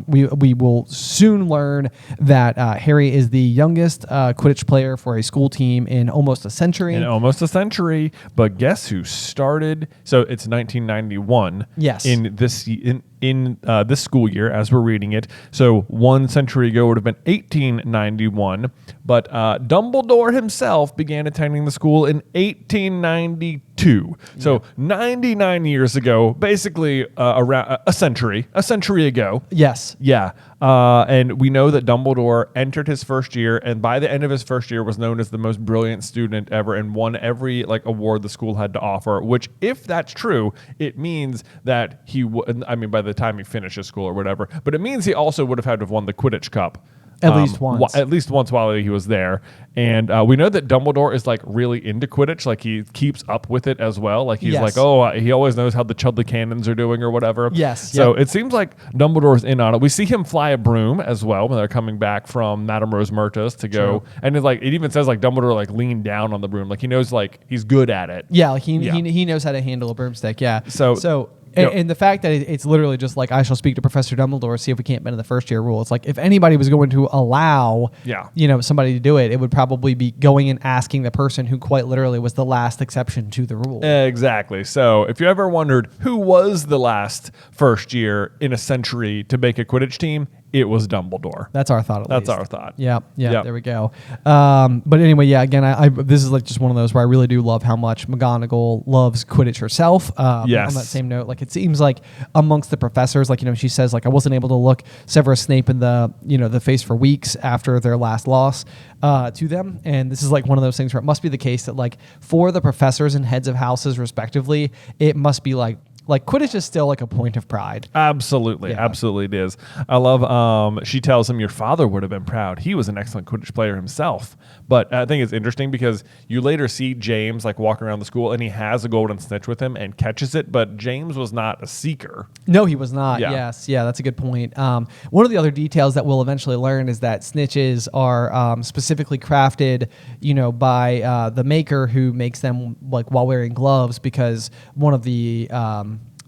we will soon learn that Harry is the youngest Quidditch player for a school team in almost a century. But guess who started? So it's 1991. Yes. In this school year, as we're reading it. So 1 century ago would have been 1891. But Dumbledore himself began attending the school in 1892. So 99 years ago, basically around a century ago. Yes. Yeah. And we know that Dumbledore entered his first year, and by the end of his first year was known as the most brilliant student ever and won every like award the school had to offer, which if that's true, it means that he by the time he finishes school or whatever, but it means he also would have had to have won the Quidditch Cup. At least once. At least once while he was there. And we know that Dumbledore is like really into Quidditch. Like he keeps up with it as well. Like he's like, he always knows how the Chudley Cannons are doing or whatever. Yes. So it seems like Dumbledore's in on it. We see him fly a broom as well when they're coming back from Madame Rosmerta's to go. True. And it even says like Dumbledore like leaned down on the broom. Like he knows like he's good at it. Yeah. Like he knows how to handle a broomstick. Yeah. So And the fact that it's literally just like, I shall speak to Professor Dumbledore, see if we can't bend in the first year rule. It's like, if anybody was going to allow, somebody to do it, it would probably be going and asking the person who quite literally was the last exception to the rule. Exactly. So if you ever wondered who was the last first year in a century to make a Quidditch team, it was Dumbledore. That's our thought. That's our thought. Yeah. There we go. But anyway, again, I this is like just one of those where I really do love how much McGonagall loves Quidditch herself. Yes. On that same note, like, it seems like amongst the professors, like, she says, like, I wasn't able to look Severus Snape in the face for weeks after their last loss to them, and this is like one of those things where it must be the case that, like, for the professors and heads of houses respectively, it must be like Quidditch is still like a point of pride. Absolutely. Absolutely it is. I love, she tells him, your father would have been proud. He was an excellent Quidditch player himself. But I think it's interesting because you later see James like walking around the school and he has a golden snitch with him and catches it, but James was not a seeker. No, he was not. Yes. Yeah, that's a good point. One of the other details that we'll eventually learn is that snitches are specifically crafted, by the maker who makes them like while wearing gloves, because one of the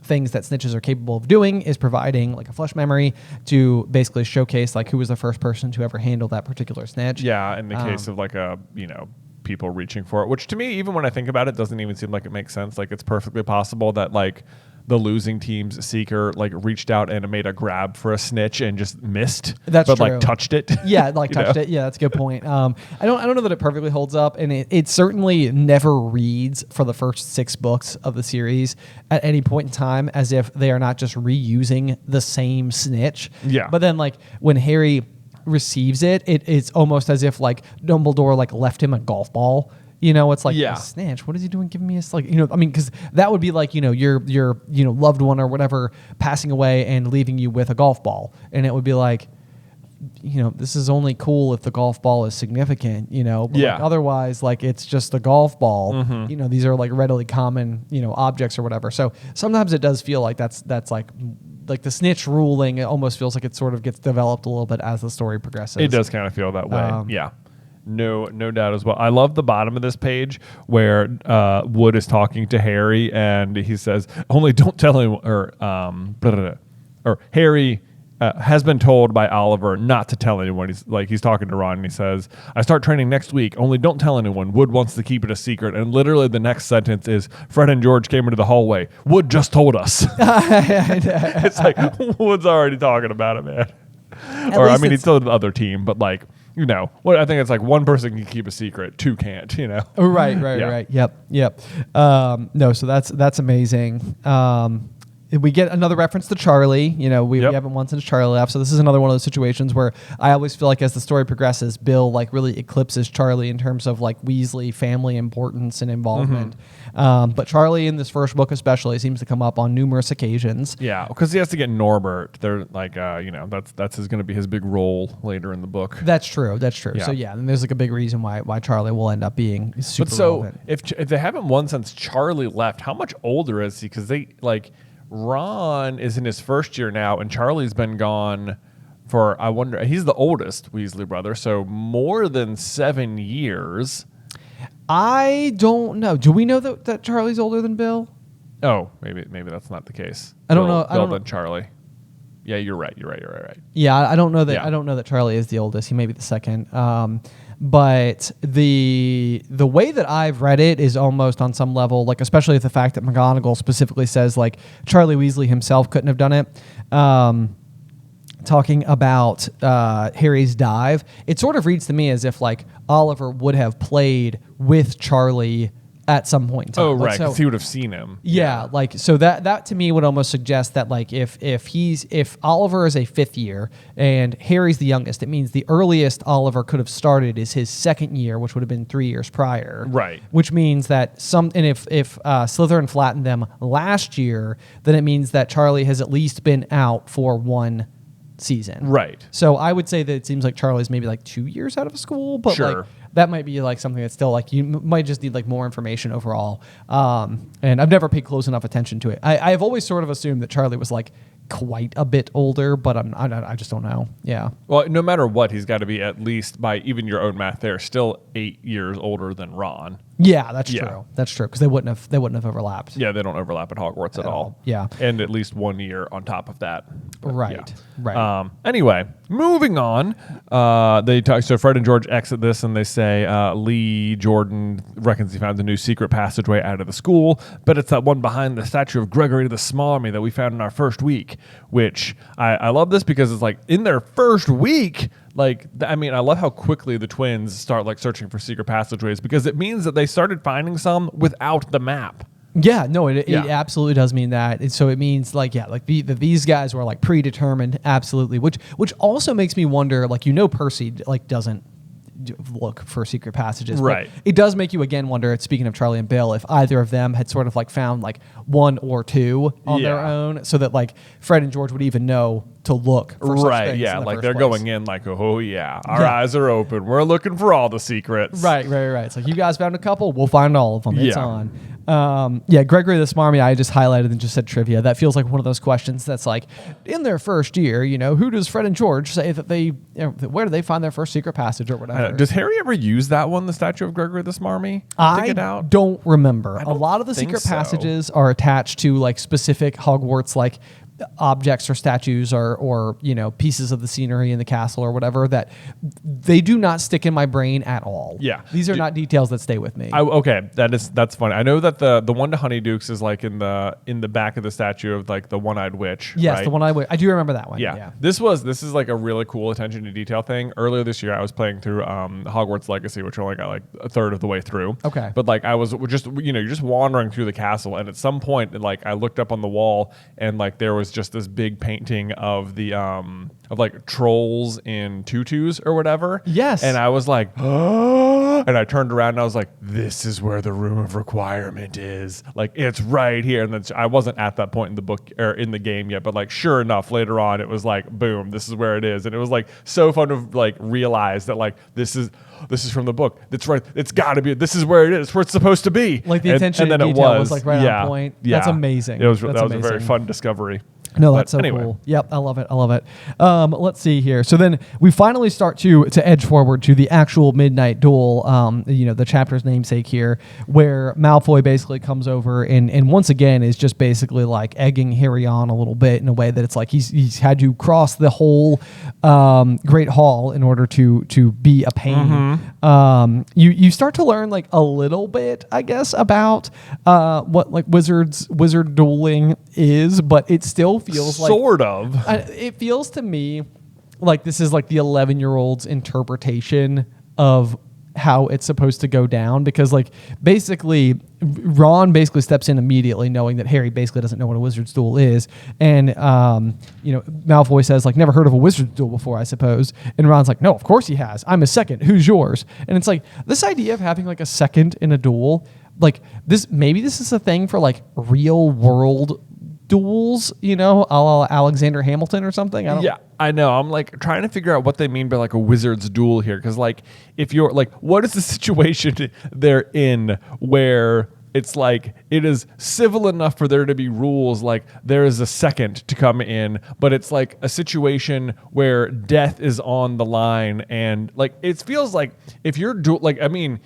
things that snitches are capable of doing is providing like a flesh memory to basically showcase like who was the first person to ever handle that particular snitch. Yeah, in the case of like people reaching for it, which to me, even when I think about it, doesn't even seem like it makes sense. Like, it's perfectly possible that like the losing team's seeker like reached out and made a grab for a snitch and just missed. That's but true. Like touched it. Yeah, like touched it. Yeah, that's a good point. I don't know that it perfectly holds up, and it certainly never reads for the first 6 books of the series at any point in time as if they are not just reusing the same snitch. Yeah. But then like when Harry receives it's almost as if like Dumbledore like left him a golf ball. It's like, a snitch. What is he doing giving me because that would be like, your loved one or whatever passing away and leaving you with a golf ball. And it would be like, this is only cool if the golf ball is significant, but like, otherwise, like, it's just a golf ball. Mm-hmm. These are like readily common, objects or whatever. So sometimes it does feel like that's like the snitch ruling. It almost feels like it sort of gets developed a little bit as the story progresses. It does kind of feel that way. Yeah. No doubt as well. I love the bottom of this page where Wood is talking to Harry and he says, "Only don't tell anyone." Or Harry has been told by Oliver not to tell anyone. He's talking to Ron and he says, "I start training next week. Only don't tell anyone. Wood wants to keep it a secret." And literally the next sentence is, "Fred and George came into the hallway. Wood just told us." It's like Wood's already talking about it, man. He's still the other team, but like. I think it's like one person can keep a secret, 2 can't, Right. Yep. No, so that's amazing. We get another reference to Charlie. We haven't once since Charlie left, so this is another one of those situations where I always feel like as the story progresses, Bill like really eclipses Charlie in terms of like Weasley family importance and involvement. Mm-hmm. But Charlie in this first book especially seems to come up on numerous occasions. Yeah, because he has to get Norbert. They're like, that's going to be his big role later in the book. That's true. Yeah. So and there's like a big reason why Charlie will end up being super relevant. If they haven't won since Charlie left, how much older is he? Because they like. Ron is in his first year now, and Charlie's been gone for, I wonder, he's the oldest Weasley brother, so more than 7 years. I don't know. Do we know that Charlie's older than Bill? Oh, maybe that's not the case. I don't know. Bill than Charlie. Yeah, you're right. Yeah, I don't know that. Yeah. I don't know that Charlie is the oldest. He may be the second. But the way that I've read it is almost on some level, like especially the fact that McGonagall specifically says like Charlie Weasley himself couldn't have done it. Talking about Harry's dive, it sort of reads to me as if like Oliver would have played with Charlie at some point in time. Oh, right, because he would have seen him. Yeah, like so that to me would almost suggest that like if Oliver is a 5th year and Harry's the youngest, it means the earliest Oliver could have started is his 2nd year, which would have been 3 years prior. Right. Which means that if Slytherin flattened them last year, then it means that Charlie has at least been out for 1 season. Right. So I would say that it seems like Charlie's maybe like 2 years out of school, but sure. Like that might be like something that's still like you might just need like more information overall. And I've never paid close enough attention to it. I've always sort of assumed that Charlie was like quite a bit older, but I just don't know. Yeah. Well, no matter what, he's got to be at least by even your own math there, still 8 years older than Ron. Yeah, that's Yeah. true. That's true because they wouldn't have overlapped. Yeah, they don't overlap at Hogwarts at all. Yeah. And at least 1 year on top of that. But, Right. yeah. Right. Anyway, moving on. They talk. So Fred and George exit this, and they say Lee Jordan reckons he found a new secret passageway out of the school, but it's that one behind the statue of Gregory the Smarmy that we found in our first week. Which I love this because it's like in their first week. Like, I mean, I love how quickly the twins start like searching for secret passageways because it means that they started finding some without the map. Yeah, no, it absolutely does mean that. And so it means like these guys were like predetermined, absolutely. Which also makes me wonder, like Percy like doesn't look for secret passages, right? But it does make you again wonder. Speaking of Charlie and Bill, if either of them had sort of like found like one or two on their own, so that like Fred and George would even know to look for such things. Yeah, in the like first they're place. going in like, oh yeah, our eyes are open. We're looking for all the secrets. Right. It's like you guys found a couple, we'll find all of them. It's Yeah. on. Gregory the Smarmy, I just highlighted and just said trivia. That feels like one of those questions that's like, in their first year, who does Fred and George say that they, where do they find their first secret passage or whatever? Does Harry ever use that one, the statue of Gregory the Smarmy? To get out? Don't remember. don't A lot of the think secret so. passages are attached to like specific Hogwarts like objects or statues or pieces of the scenery in the castle or whatever that they do not stick in my brain at all. Yeah. These are not details that stay with me. Okay, that's funny. I know that the one to Honeydukes is like in the back of the statue of like the one-eyed witch. Yes, right? the one I do remember that one. Yeah. This is like a really cool attention to detail thing. Earlier this year, I was playing through Hogwarts Legacy, which I only got like a third of the way through. Okay. But like I was just you're just wandering through the castle, and at some point, like I looked up on the wall, and like there was just this big painting of the of like trolls in tutus or whatever. Yes. And I was like, oh, and I turned around and I was like, this is where the room of requirement is. Like it's right here. And then I wasn't at that point in the book or in the game yet, but like sure enough, later on it was like, boom, this is where it is. And it was like so fun to like realize that like this is from the book. That's right. It's got to be. This is where it is. Where it's supposed to be. Like the attention to detail was like right on point. Yeah. That's amazing. That was amazing. a very fun discovery. No, that's so anyway. cool. Yep, I love it. Let's see here. So then we finally start to edge forward to the actual midnight duel. The chapter's namesake here, where Malfoy basically comes over and once again is just basically like egging Harry on a little bit in a way that it's like he's had to cross the whole Great Hall in order to be a pain. Mm-hmm. You start to learn like a little bit, I guess, about what like wizard dueling is, but it still feels like sort of. it feels to me like this is like the 11-year-old's interpretation of how it's supposed to go down, because like basically Ron basically steps in immediately knowing that Harry basically doesn't know what a wizard's duel is, and Malfoy says like, never heard of a wizard's duel before, I suppose, and Ron's like, no, of course he has, I'm his second, who's yours? And it's like this idea of having like a second in a duel, like maybe this is a thing for like real world duels, a la Alexander Hamilton or something. Yeah, I know. I'm like trying to figure out what they mean by like a wizard's duel here, because like if you're like, what is the situation they're in where it's like it is civil enough for there to be rules, like there is a second to come in, but it's like a situation where death is on the line, and like it feels like if you're like when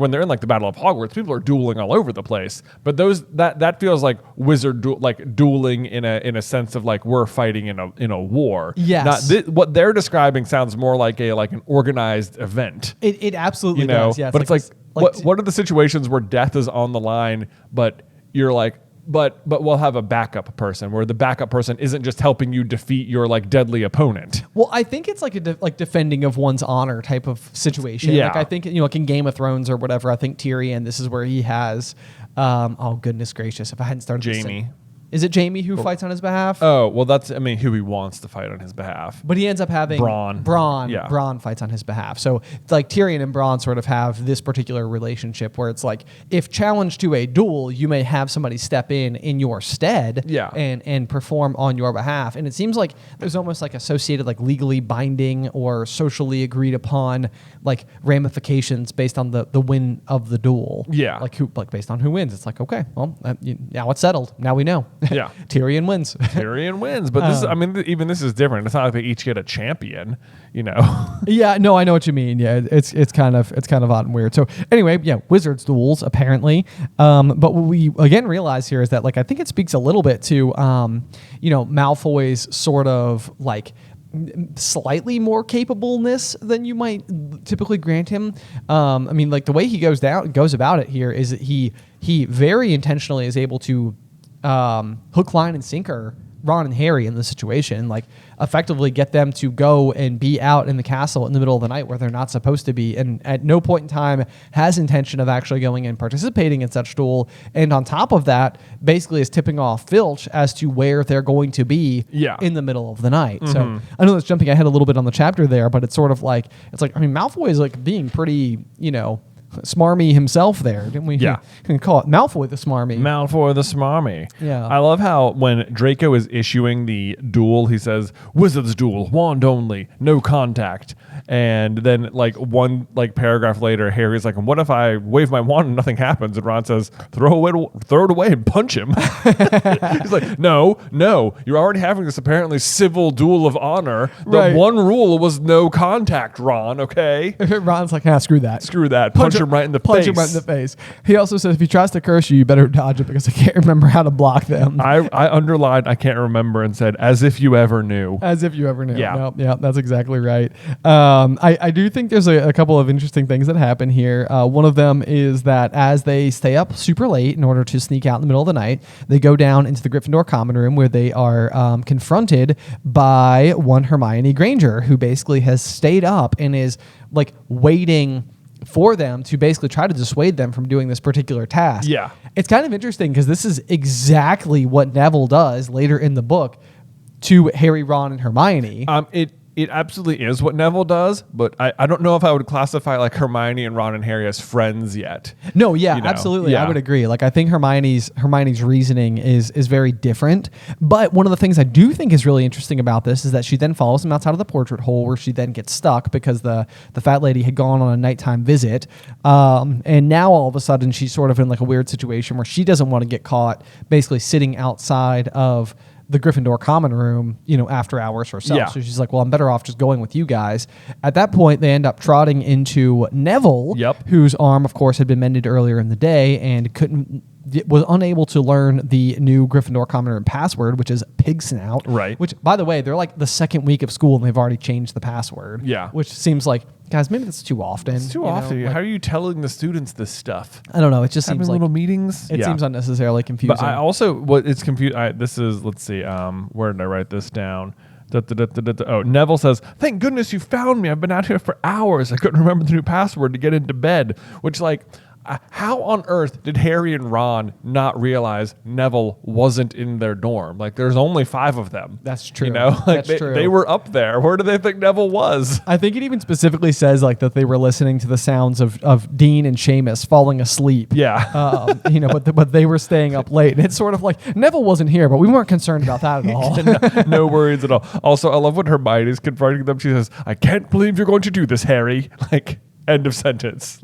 they're in like the Battle of Hogwarts, people are dueling all over the place, but that feels like wizard dueling in a sense of like we're fighting in a war. Yes. What they're describing sounds more like an organized event. It absolutely does. Yeah, but it's like what are the situations where death is on the line, but you're like, but we'll have a backup person where the backup person isn't just helping you defeat your like deadly opponent. Well, I think it's like a defending of one's honor type of situation. Yeah. Like I think like in Game of Thrones or whatever, I think Tyrion, this is where he has oh goodness gracious, if I hadn't started Jamie. Is it Jamie who fights on his behalf? Oh, well, that's, who he wants to fight on his behalf. But he ends up having Bronn. Yeah. Bronn fights on his behalf. So like Tyrion and Bronn sort of have this particular relationship where it's like, if challenged to a duel, you may have somebody step in your stead, yeah, and perform on your behalf. And it seems like there's almost like associated like legally binding or socially agreed upon like ramifications based on the win of the duel. Yeah. Like based on who wins. It's like, okay, well, now it's settled. Now we know. Yeah. Tyrion wins. Tyrion wins, but this is, I mean, even this is different. It's not like they each get a champion, you know. Yeah, no, I know what you mean. Yeah, it's kind of odd and weird. So anyway, yeah, wizards duels apparently. But what we again realize here is that like I think it speaks a little bit to Malfoy's sort of like slightly more capableness than you might typically grant him. I mean, like the way he goes about it here is that he very intentionally is able to hook, line, and sinker Ron and Harry in the situation, like effectively get them to go and be out in the castle in the middle of the night where they're not supposed to be, and at no point in time has intention of actually going and participating in such duel. And on top of that, basically is tipping off Filch as to where they're going to be in the middle of the night. So I know that's jumping ahead a little bit on the chapter there, but it's sort of like, I mean, Malfoy is like being pretty, smarmy himself there, didn't we? Yeah. Can call it Malfoy the smarmy. Malfoy the smarmy. Yeah. I love how when Draco is issuing the duel, he says, "Wizard's duel, wand only, no contact." And then like one like paragraph later, Harry's like, "What if I wave my wand and nothing happens?" And Ron says, throw it away and punch him." He's like, no, you're already having this apparently civil duel of honor. The one rule was no contact, Ron, okay? Ron's like, screw that. Punch him right in the face. Punch him right in the face. He also says if he tries to curse you, you better dodge it because I can't remember how to block them. I underlined, I can't remember, and said, as if you ever knew. As if you ever knew. Yeah. Nope, yeah, that's exactly right. I do think there's a couple of interesting things that happen here. One of them is that as they stay up super late in order to sneak out in the middle of the night, they go down into the Gryffindor common room where they are confronted by one Hermione Granger, who basically has stayed up and is like waiting for them to basically try to dissuade them from doing this particular task. Yeah. It's kind of interesting because this is exactly what Neville does later in the book to Harry, Ron, and Hermione. It absolutely is what Neville does, but I don't know if I would classify like Hermione and Ron and Harry as friends yet. No, yeah, absolutely. Yeah. I would agree. Like I think Hermione's reasoning is very different. But one of the things I do think is really interesting about this is that she then follows him outside of the portrait hole where she then gets stuck because the fat lady had gone on a nighttime visit. And now all of a sudden she's sort of in like a weird situation where she doesn't want to get caught basically sitting outside of the Gryffindor common room, after hours herself. Yeah. So she's like, well, I'm better off just going with you guys. At that point, they end up trotting into Neville, whose arm, of course, had been mended earlier in the day and was unable to learn the new Gryffindor common room password, which is pig snout. Right. Which, by the way, they're like the second week of school and they've already changed the password. Yeah. Which seems like, guys, maybe that's too often. It's too often. How are you telling the students this stuff? I don't know. It just seems like little meetings. It seems unnecessarily confusing. But I also, it's confusing. This is, let's see, where did I write this down? Oh, Neville says, "Thank goodness you found me. I've been out here for hours. I couldn't remember the new password to get into bed." Which, like, how on earth did Harry and Ron not realize Neville wasn't in their dorm? Like, there's only 5 of them. That's true. Like they were up there. Where do they think Neville was? I think it even specifically says like that they were listening to the sounds of Dean and Seamus falling asleep. Yeah. But they were staying up late. And it's sort of like Neville wasn't here, but we weren't concerned about that at all. No worries at all. Also, I love when Hermione's confronting them. She says, "I can't believe you're going to do this, Harry." Like, end of sentence.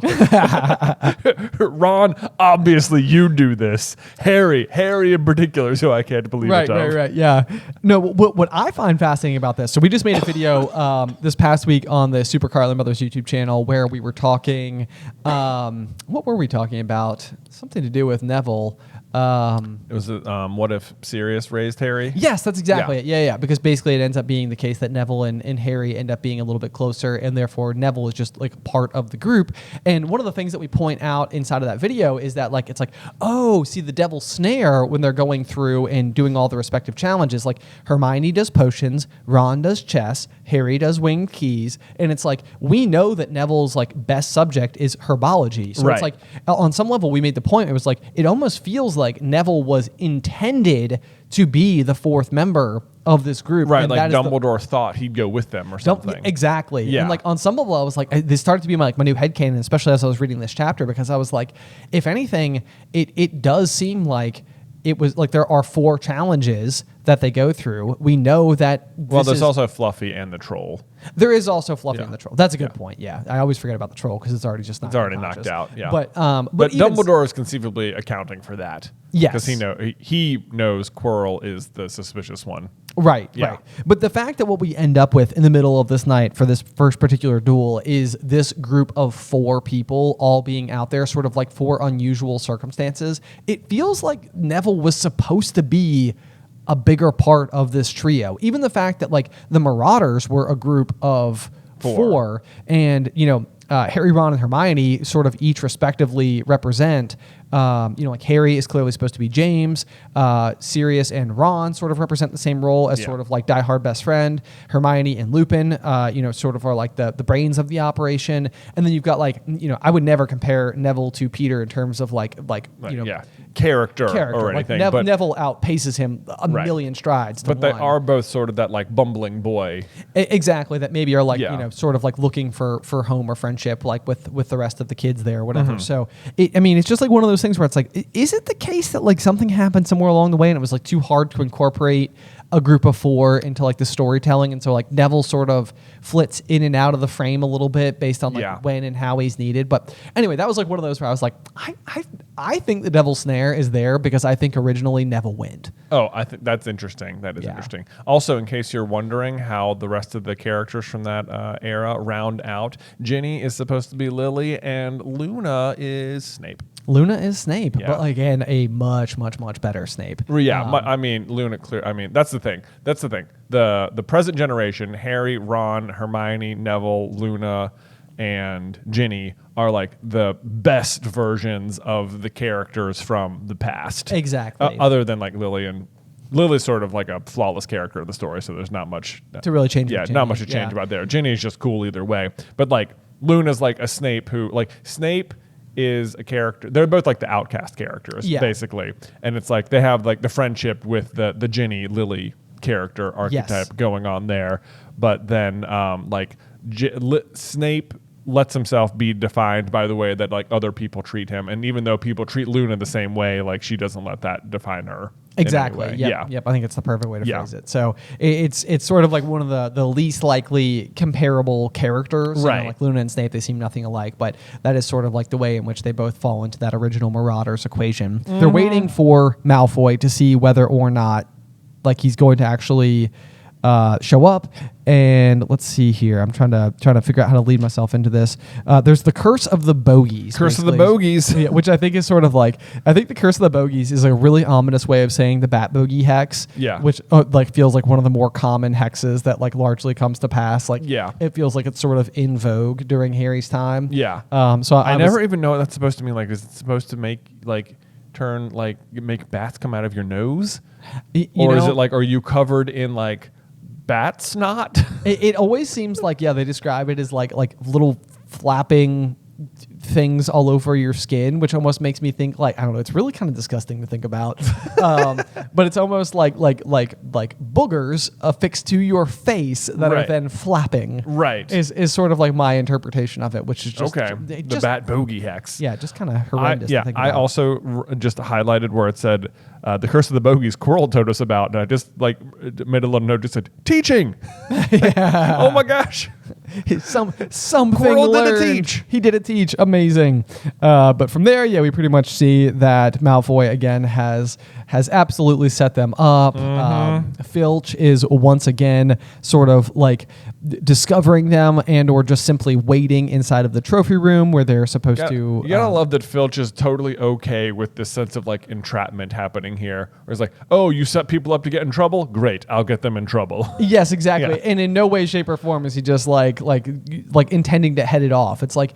Ron, obviously you do this. Harry in particular, so I can't believe it. Right. Yeah. No, what I find fascinating about this, so we just made a video this past week on the Super Carlin Brothers YouTube channel where we were talking, what were we talking about? Something to do with Neville. It was what if Sirius raised Harry? Yes, that's exactly it. Yeah. Because basically it ends up being the case that Neville and Harry end up being a little bit closer, and therefore Neville is just like part of the group. And one of the things that we point out inside of that video is that like it's like, oh, see the devil's snare when they're going through and doing all the respective challenges. Like Hermione does potions, Ron does chess, Harry does winged keys, and it's like we know that Neville's like best subject is herbology. So it's like on some level we made the point. It was like it almost feels like Neville was intended to be the 4th member of this group. Right, and like Dumbledore thought he'd go with them or something. Exactly. Yeah. And like on some level I was like, this started to be my new headcanon, especially as I was reading this chapter, because I was like, if anything, it does seem like it was like there are 4 challenges that they go through. We know that. Well, there's also Fluffy and the troll. There is also Fluffy Yeah. and the troll. That's a good point. Yeah, I always forget about the troll because it's already just not. It's already knocked out. Yeah, but even Dumbledore is conceivably accounting for that. Yes. because he knows Quirrell is the suspicious one. Right, Yeah. right. But the fact that what we end up with in the middle of this night for this first particular duel is this group of 4 people all being out there, sort of like 4 unusual circumstances, it feels like Neville was supposed to be a bigger part of this trio. Even the fact that like the Marauders were a group of 4 and, Harry, Ron, and Hermione sort of each respectively represent, like Harry is clearly supposed to be James, Sirius and Ron sort of represent the same role as sort of like diehard best friend. Hermione and Lupin, sort of are like the brains of the operation. And then you've got like, I would never compare Neville to Peter in terms of character or like anything. but Neville outpaces him a million strides. But they are both sort of that like bumbling boy. Exactly. That maybe are like, sort of like looking for home or friendship, like with the rest of the kids there or whatever. Mm-hmm. So, it's just like one of those things where it's like, is it the case that like something happened somewhere along the way and it was like too hard to incorporate a group of 4 into like the storytelling? And so like Neville sort of flits in and out of the frame a little bit based on like when and how he's needed. But anyway, that was like one of those where I was like, I think the Devil's Snare is there because I think originally Neville went. Oh, I think that's interesting. That is interesting. Also, in case you're wondering how the rest of the characters from that era round out, Ginny is supposed to be Lily and Luna is Snape. Luna is Snape, but again, a much, much, much better Snape. Yeah, Luna that's the thing. The present generation, Harry, Ron, Hermione, Neville, Luna, and Ginny are like the best versions of the characters from the past. Exactly. Other than like Lily, and Lily's sort of like a flawless character of the story, so there's not much to really change. Yeah, not much to change about there. Ginny is just cool either way. But like Luna's like a Snape who like Snape is a character. They're both like the outcast characters, basically. And it's like they have like the friendship with the Ginny Lily character archetype going on there. But then Snape lets himself be defined by the way that like other people treat him. And even though people treat Luna the same way, like she doesn't let that define her. Exactly. Yep. I think it's the perfect way to phrase it. So it's sort of like one of the least likely comparable characters. Right. Like Luna and Snape, they seem nothing alike, but that is sort of like the way in which they both fall into that original Marauders equation. Mm-hmm. They're waiting for Malfoy to see whether or not like he's going to actually show up. And let's see here. I'm trying to figure out how to lead myself into this. There's the Curse of the Bogies. Curse of the Bogies. Yeah, which I think is sort of like, I think the Curse of the Bogies is a really ominous way of saying the Bat Bogey Hex. Yeah. Which like feels like one of the more common hexes that like largely comes to pass. Like it feels like it's sort of in vogue during Harry's time. Yeah. So I never even know what that's supposed to mean. Like, is it supposed to make make bats come out of your nose? Or is it like, are you covered in like bat snot? It always seems like, they describe it as like little flapping things all over your skin, which almost makes me think like, I don't know, it's really kind of disgusting to think about. But it's almost like boogers affixed to your face that are then flapping. Right. Is sort of like my interpretation of it, which is just the Bat Bogey Hex. Yeah, just kind of horrendous to think about. I also just highlighted where it said the Curse of the Bogies Quirrell told us about, and I just like made a little note that said teaching. Oh my gosh. Something Quirrell learned. did it teach. He did it teach. Amazing. But from there, we pretty much see that Malfoy again has absolutely set them up. Mm-hmm. Filch is once again sort of like discovering them and or just simply waiting inside of the trophy room where they're supposed to. You gotta love that Filch is totally okay with this sense of like entrapment happening here. Where it's like, oh, you set people up to get in trouble? Great, I'll get them in trouble. Yes, exactly. And in no way, shape, or form is he just like intending to head it off. It's like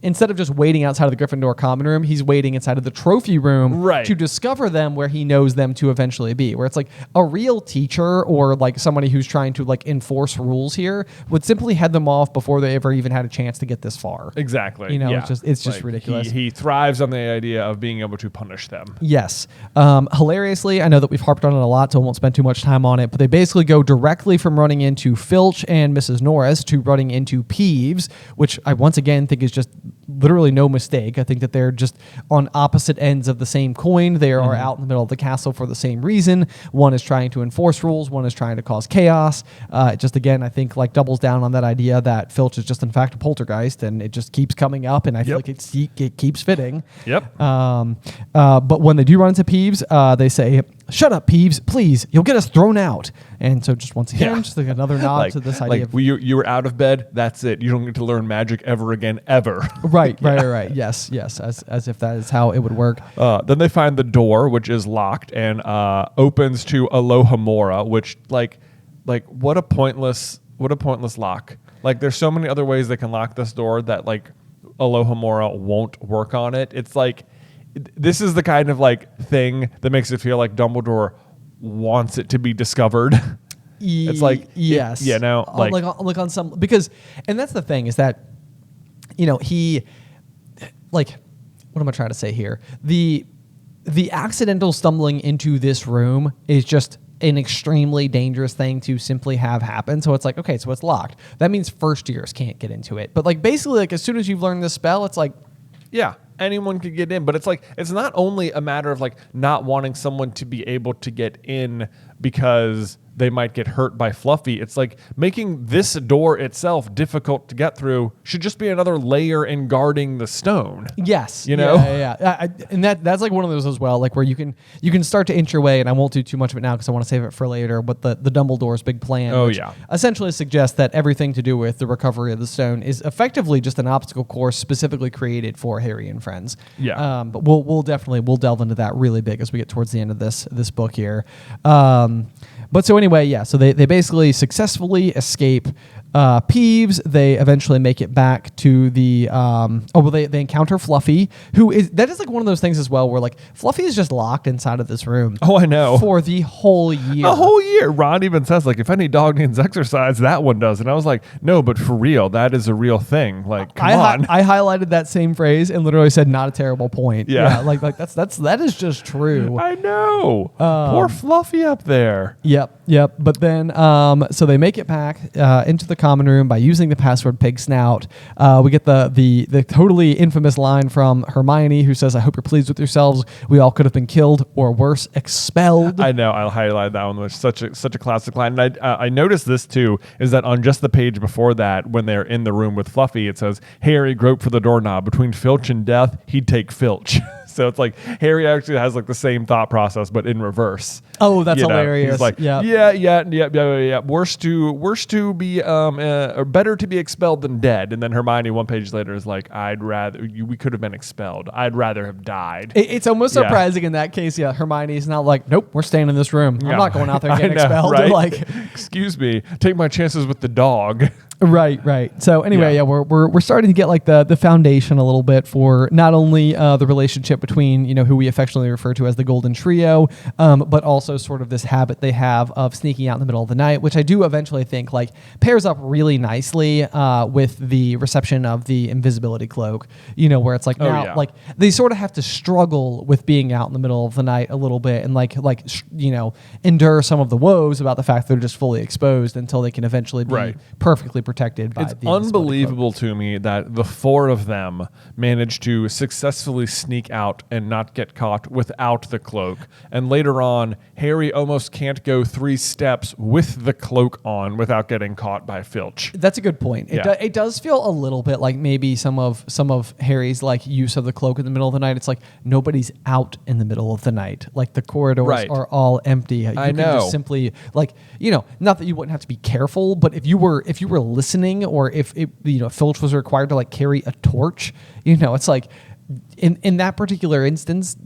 instead of just waiting outside of the Gryffindor common room, he's waiting inside of the trophy room to discover them where he knows them to eventually be. Where it's like a real teacher or like somebody who's trying to like enforce rules here would simply head them off before they ever even had a chance to get this far. Exactly. It's just ridiculous. He thrives on the idea of being able to punish them. Yes. Hilariously, I know that we've harped on it a lot, so I won't spend too much time on it, but they basically go directly from running into Filch and Mrs. Norris to running into Peeves, which I once again think is just literally no mistake. I think that they're just on opposite ends of the same coin. They are out in the middle of the castle for the same reason. One is trying to enforce rules. One is trying to cause chaos. Just again, I think like doubles down on that idea that Filch is just in fact a poltergeist, and it just keeps coming up, and I feel like it keeps fitting. Yep. But when they do run into Peeves, they say, "Shut up, Peeves, please. You'll get us thrown out." And so just once again, just like another nod to this idea of you were out of bed. That's it. You don't get to learn magic ever again, ever. Right. Yes. As if that is how it would work. Then they find the door, which is locked and opens to Alohomora, which like what a pointless lock. Like there's so many other ways they can lock this door that like Alohomora won't work on it. It's like this is the kind of like thing that makes it feel like Dumbledore wants it to be discovered. It's like yes, like on some, because, and that's the thing is that, you know, he, like, what am I trying to say here? The accidental stumbling into this room is just an extremely dangerous thing to simply have happen. So it's like, okay, so it's locked. That means first years can't get into it. But like basically, like as soon as you've learned this spell, it's like, yeah, anyone could get in. But it's like, it's not only a matter of like not wanting someone to be able to get in because they might get hurt by Fluffy. It's like making this door itself difficult to get through should just be another layer in guarding the stone. Yes, you know, and that's like one of those as well, like where you can start to inch your way, and I won't do too much of it now because I want to save it for later. But the Dumbledore's big plan, essentially suggests that everything to do with the recovery of the stone is effectively just an obstacle course specifically created for Harry and friends. Yeah, but we'll definitely delve into that really big as we get towards the end of this book here. But so anyway, yeah, so they basically successfully escape Peeves. They eventually make it back to the, they encounter Fluffy, that is like one of those things as well where like Fluffy is just locked inside of this room. Oh, I know. For the whole year. A whole year. Ron even says like, if any dog needs exercise, that one does. And I was like, no, but for real, that is a real thing. Like, come on. I highlighted that same phrase and literally said, not a terrible point. Yeah. Like that is just true. I know. Poor Fluffy up there. Yep. But then, so they make it back into the common room by using the password pig snout. We get the totally infamous line from Hermione who says, "I hope you're pleased with yourselves. We all could have been killed or worse, expelled." I know. I'll highlight that one, which is such a classic line. And I noticed this too, is that on just the page before that, when they're in the room with Fluffy, it says, "Harry groped for the doorknob. Between Filch and death, he'd take Filch." So it's like Harry actually has like the same thought process, but in reverse. Oh, that's hilarious. He's like, yeah. Worse to be, or better to be expelled than dead. And then Hermione, one page later, is like, we could have been expelled. I'd rather have died. It's almost surprising in that case. Yeah, Hermione's not like, nope, we're staying in this room. I'm not going out there and getting expelled. Right? Like, excuse me, take my chances with the dog. Right. So anyway, we're starting to get like the foundation a little bit for not only the relationship between, you know, who we affectionately refer to as the Golden Trio, but also sort of this habit they have of sneaking out in the middle of the night, which I do eventually think like pairs up really nicely with the reception of the invisibility cloak, you know, where it's like like they sort of have to struggle with being out in the middle of the night a little bit and like you know, endure some of the woes about the fact they're just fully exposed until they can eventually be perfectly protected by it's unbelievable to me that the four of them managed to successfully sneak out and not get caught without the cloak. And later on, Harry almost can't go 3 steps with the cloak on without getting caught by Filch. That's a good point. It does feel a little bit like maybe some of Harry's like use of the cloak in the middle of the night. It's like nobody's out in the middle of the night. Like the corridors are all empty. You can just simply like, you know, not that you wouldn't have to be careful, but if you were listening, or if you know, Filch was required to like carry a torch, you know, it's like in that particular instance,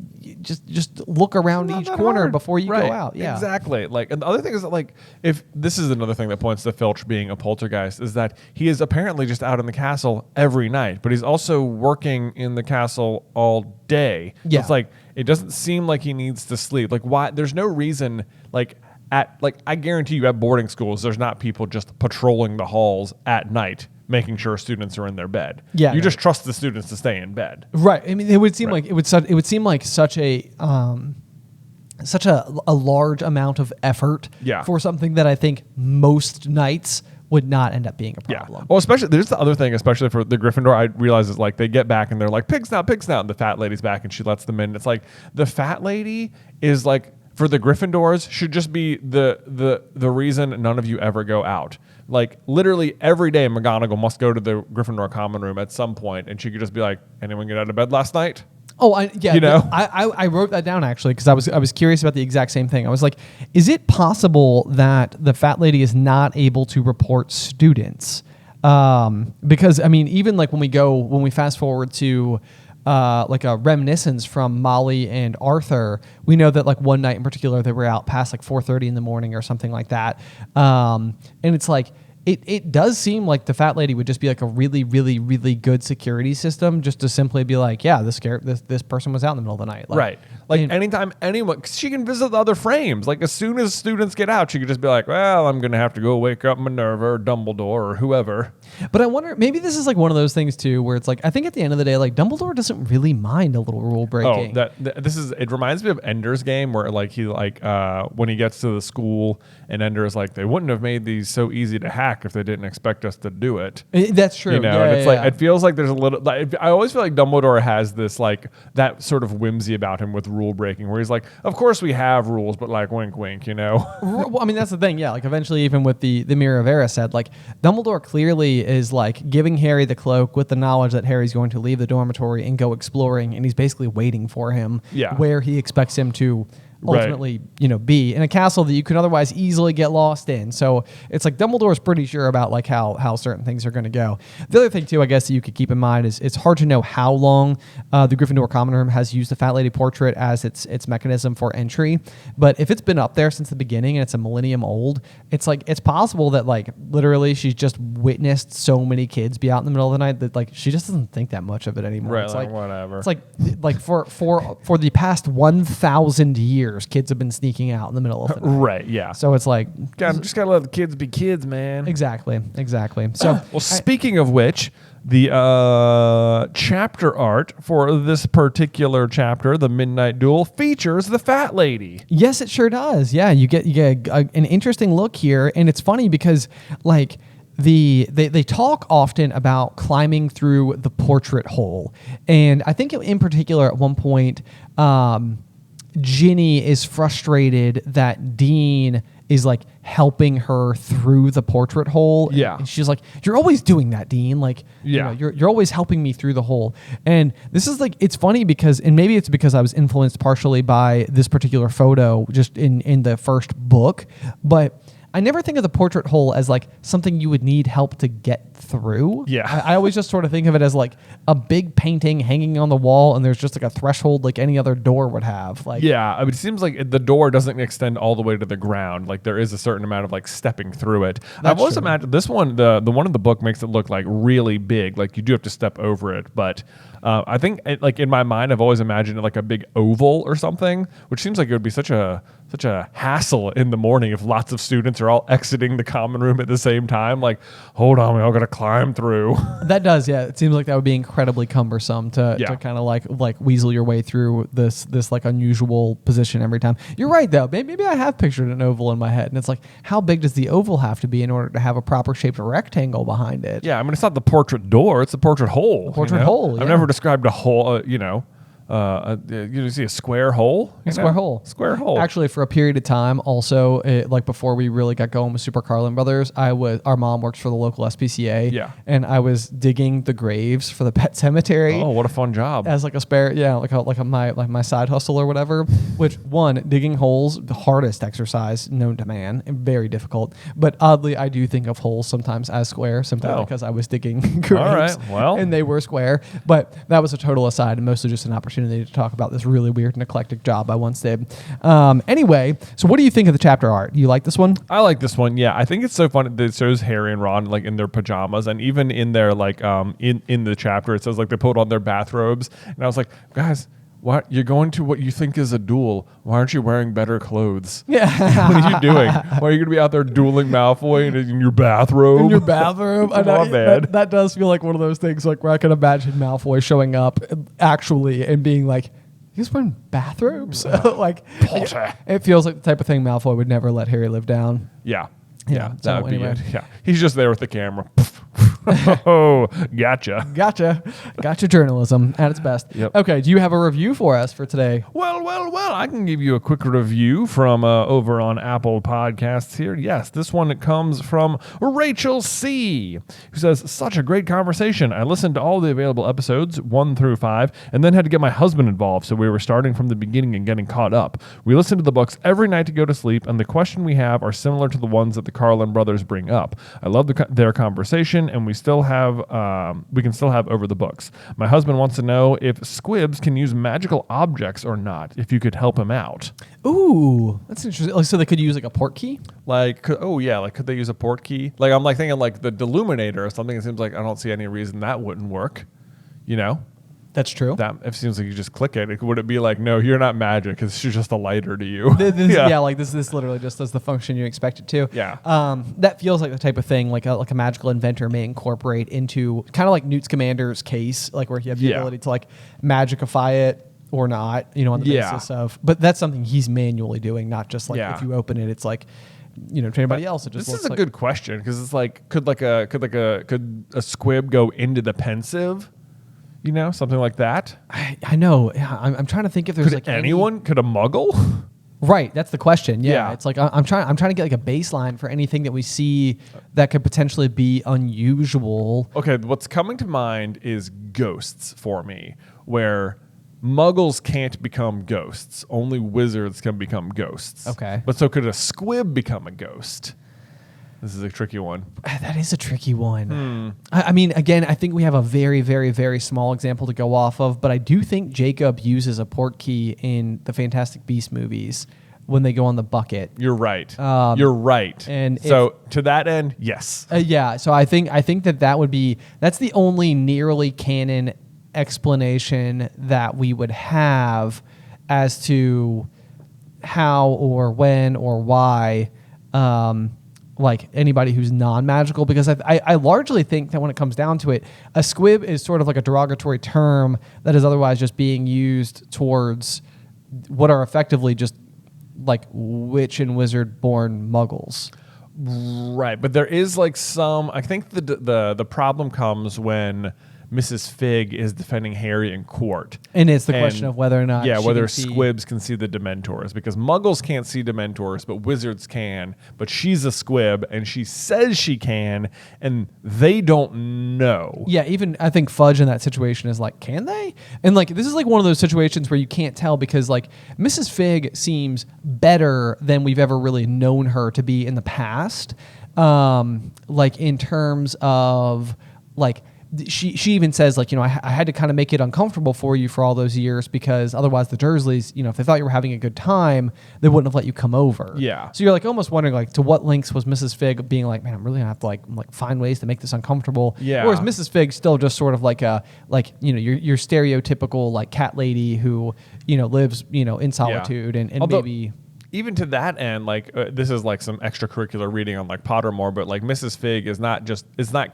just look around each corner before you go out. Yeah, exactly. Like, and the other thing is that like, if this is another thing that points to Filch being a poltergeist, is that he is apparently just out in the castle every night, but he's also working in the castle all day. Yeah, so it's like it doesn't seem like he needs to sleep. Like, why? There's no reason. I guarantee you at boarding schools, there's not people just patrolling the halls at night, making sure students are in their bed. Yeah, you just trust the students to stay in bed. Right. I mean, it would seem like it would seem like such a large amount of effort for something that I think most nights would not end up being a Yeah. problem. Well, especially there's the other thing, especially for the Gryffindor. I realize is like they get back and they're like pig snout, and the fat lady's back and she lets them in. It's like the fat lady is like for the Gryffindors should just be the reason none of you ever go out. Like literally every day, McGonagall must go to the Gryffindor common room at some point, and she could just be like, "Anyone get out of bed last night?" Oh, yeah. You know? I wrote that down actually because I was curious about the exact same thing. I was like, is it possible that the fat lady is not able to report students? Because I mean, even like when we fast forward to like a reminiscence from Molly and Arthur, we know that like one night in particular they were out past like 4:30 in the morning or something like that, and it's like. It does seem like the fat lady would just be like a really, really, really good security system just to simply be like, yeah, this person was out in the middle of the night. Like, right. Like anytime anyone, cause she can visit the other frames. Like as soon as students get out, she could just be like, well, I'm going to have to go wake up Minerva or Dumbledore or whoever. But I wonder, maybe this is like one of those things too, where it's like, I think at the end of the day, like Dumbledore doesn't really mind a little rule breaking. It reminds me of Ender's Game where like he like, when he gets to the school and Ender is like, they wouldn't have made these so easy to hack if they didn't expect us to do it. That's true. You know, yeah, and it's yeah, like, it feels like there's a little, like, I always feel like Dumbledore has this like, that sort of whimsy about him with rule breaking where he's like, of course we have rules, but like wink, wink, you know? Well, I mean, that's the thing. Yeah. Like eventually, even with the Mirror of Erised, like Dumbledore clearly is like giving Harry the cloak with the knowledge that Harry's going to leave the dormitory and go exploring. And he's basically waiting for him where he expects him to ultimately, be in a castle that you could otherwise easily get lost in. So it's like Dumbledore's pretty sure about like how certain things are going to go. The other thing too, I guess that you could keep in mind is it's hard to know how long the Gryffindor Common Room has used the Fat Lady portrait as its mechanism for entry. But if it's been up there since the beginning and it's a millennium old, it's like it's possible that like literally she's just witnessed so many kids be out in the middle of the night that like she just doesn't think that much of it anymore. Right, it's like whatever. It's like for the past 1,000 years. Kids have been sneaking out in the middle of the night. Right, yeah. So it's like... just got to let the kids be kids, man. Exactly. So, well, speaking of which, the chapter art for this particular chapter, the Midnight Duel, features the Fat Lady. Yes, it sure does. Yeah, you get an interesting look here. And it's funny because, like... They talk often about climbing through the portrait hole. And I think in particular at one point... Ginny is frustrated that Dean is like helping her through the portrait hole. Yeah. And she's like, you're always doing that, Dean. Like, you're always helping me through the hole. And this is like, it's funny because, and maybe it's because I was influenced partially by this particular photo just in the first book, but I never think of the portrait hole as like something you would need help to get through. Yeah. I always just sort of think of it as like a big painting hanging on the wall and there's just like a threshold like any other door would have. Like, yeah, I mean, it seems like the door doesn't extend all the way to the ground. Like there is a certain amount of like stepping through it. I've always imagined this one, the one in the book makes it look like really big. Like you do have to step over it. But I think like in my mind, I've always imagined it like a big oval or something, which seems like it would be such a hassle in the morning if lots of students are all exiting the common room at the same time. Like, hold on, we all got to climb through. That does, yeah. It seems like that would be incredibly cumbersome to kind of like weasel your way through this like unusual position every time. You're right though. Maybe I have pictured an oval in my head, and it's like, how big does the oval have to be in order to have a proper shaped rectangle behind it? Yeah, I mean, it's not the portrait door; it's the portrait hole. Hole. I've never described a hole. You see a square hole? Square hole. Actually, for a period of time, also, like before we really got going with Super Carlin Brothers, our mom works for the local SPCA. Yeah. And I was digging the graves for the pet cemetery. Oh, what a fun job! As like a spare, my side hustle or whatever. Which digging holes, the hardest exercise known to man, and very difficult. But oddly, I do think of holes sometimes as square, simply because I was digging graves. All right, well, and they were square. But that was a total aside, and mostly just an opportunity to talk about this really weird and eclectic job I once did. Anyway, so what do you think of the chapter art? You like this one? I like this one. Yeah, I think it's so fun that it shows Harry and Ron like in their pajamas, and even in their like in the chapter it says like they put on their bathrobes, and I was like, guys, what? You're going to what you think is a duel. Why aren't you wearing better clothes? Yeah. What are you doing? Why are you going to be out there dueling Malfoy in your bathrobe? In your bathrobe? I know, that does feel like one of those things like where I can imagine Malfoy showing up actually and being like, he's wearing bathrobes? Like, Potter. It feels like the type of thing Malfoy would never let Harry live down. Yeah. Yeah, So that would anyway. be it. Yeah, he's just there with the camera. Oh, gotcha. Gotcha journalism at its best. Yep. Okay, do you have a review for us for today? Well, I can give you a quick review from over on Apple Podcasts here. Yes, this one comes from Rachel C., who says, such a great conversation. I listened to all the available episodes, 1 through 5, and then had to get my husband involved, so we were starting from the beginning and getting caught up. We listen to the books every night to go to sleep, and the question we have are similar to the ones that the Carlin brothers bring up. I love their conversation, and we can still have over the books. My husband wants to know if Squibs can use magical objects or not, if you could help him out. Ooh, that's interesting. Like, so they could use like a port key? Could they use a port key? Like, I'm like thinking like the Deluminator or something. It seems like I don't see any reason that wouldn't work, you know? That's true. That it seems like you just click it. Would it be like, no, you're not magic. It's just a lighter to you. This literally just does the function you expect it to. Yeah. That feels like the type of thing like a magical inventor may incorporate into kind of like Newt Scamander's case, like where you have the ability to like magicify it or not, on the basis of. But that's something he's manually doing, not just like if you open it, it's like. To anybody else, it just this looks is a good question because it's like, could a squib go into the pensive? Something like that. I know. Yeah, I'm trying to think if there's could anyone. Could a muggle? Right, that's the question. Yeah, Yeah. it's like I'm trying to get like a baseline for anything that we see that could potentially be unusual. Okay, what's coming to mind is ghosts for me, where muggles can't become ghosts. Only wizards can become ghosts. Okay. But so could a squib become a ghost? This is a tricky one. That is a tricky one. I mean, again, I think we have a very, very, very small example to go off of, but I do think Jacob uses a port key in the Fantastic Beasts movies when they go on the bucket. You're right. You're right. And so to that end, yes. So I think that's the only nearly canon explanation that we would have as to how or when or why like anybody who's non-magical, because I largely think that when it comes down to it, a squib is sort of like a derogatory term that is otherwise just being used towards what are effectively just like witch and wizard born muggles. Right, but there is like some. I think the problem comes when Mrs. Fig is defending Harry in court. And it's the question of whether or not whether squibs can see the Dementors, because muggles can't see Dementors, but wizards can. But she's a squib, and she says she can, and they don't know. Yeah, even I think Fudge in that situation is like, can they? And like this is like one of those situations where you can't tell because like Mrs. Fig seems better than we've ever really known her to be in the past. Like in terms of like she even says like, I had to kind of make it uncomfortable for you for all those years because otherwise the Dursleys, if they thought you were having a good time, they wouldn't have let you come over. Yeah. So you're like almost wondering like to what lengths was Mrs. Fig being like, man, I'm really gonna have to like find ways to make this uncomfortable. Yeah. Whereas Mrs. Fig still just sort of like your stereotypical like cat lady who, lives, in solitude and Although, maybe. Even to that end, like this is like some extracurricular reading on like Pottermore, but like Mrs. Fig is not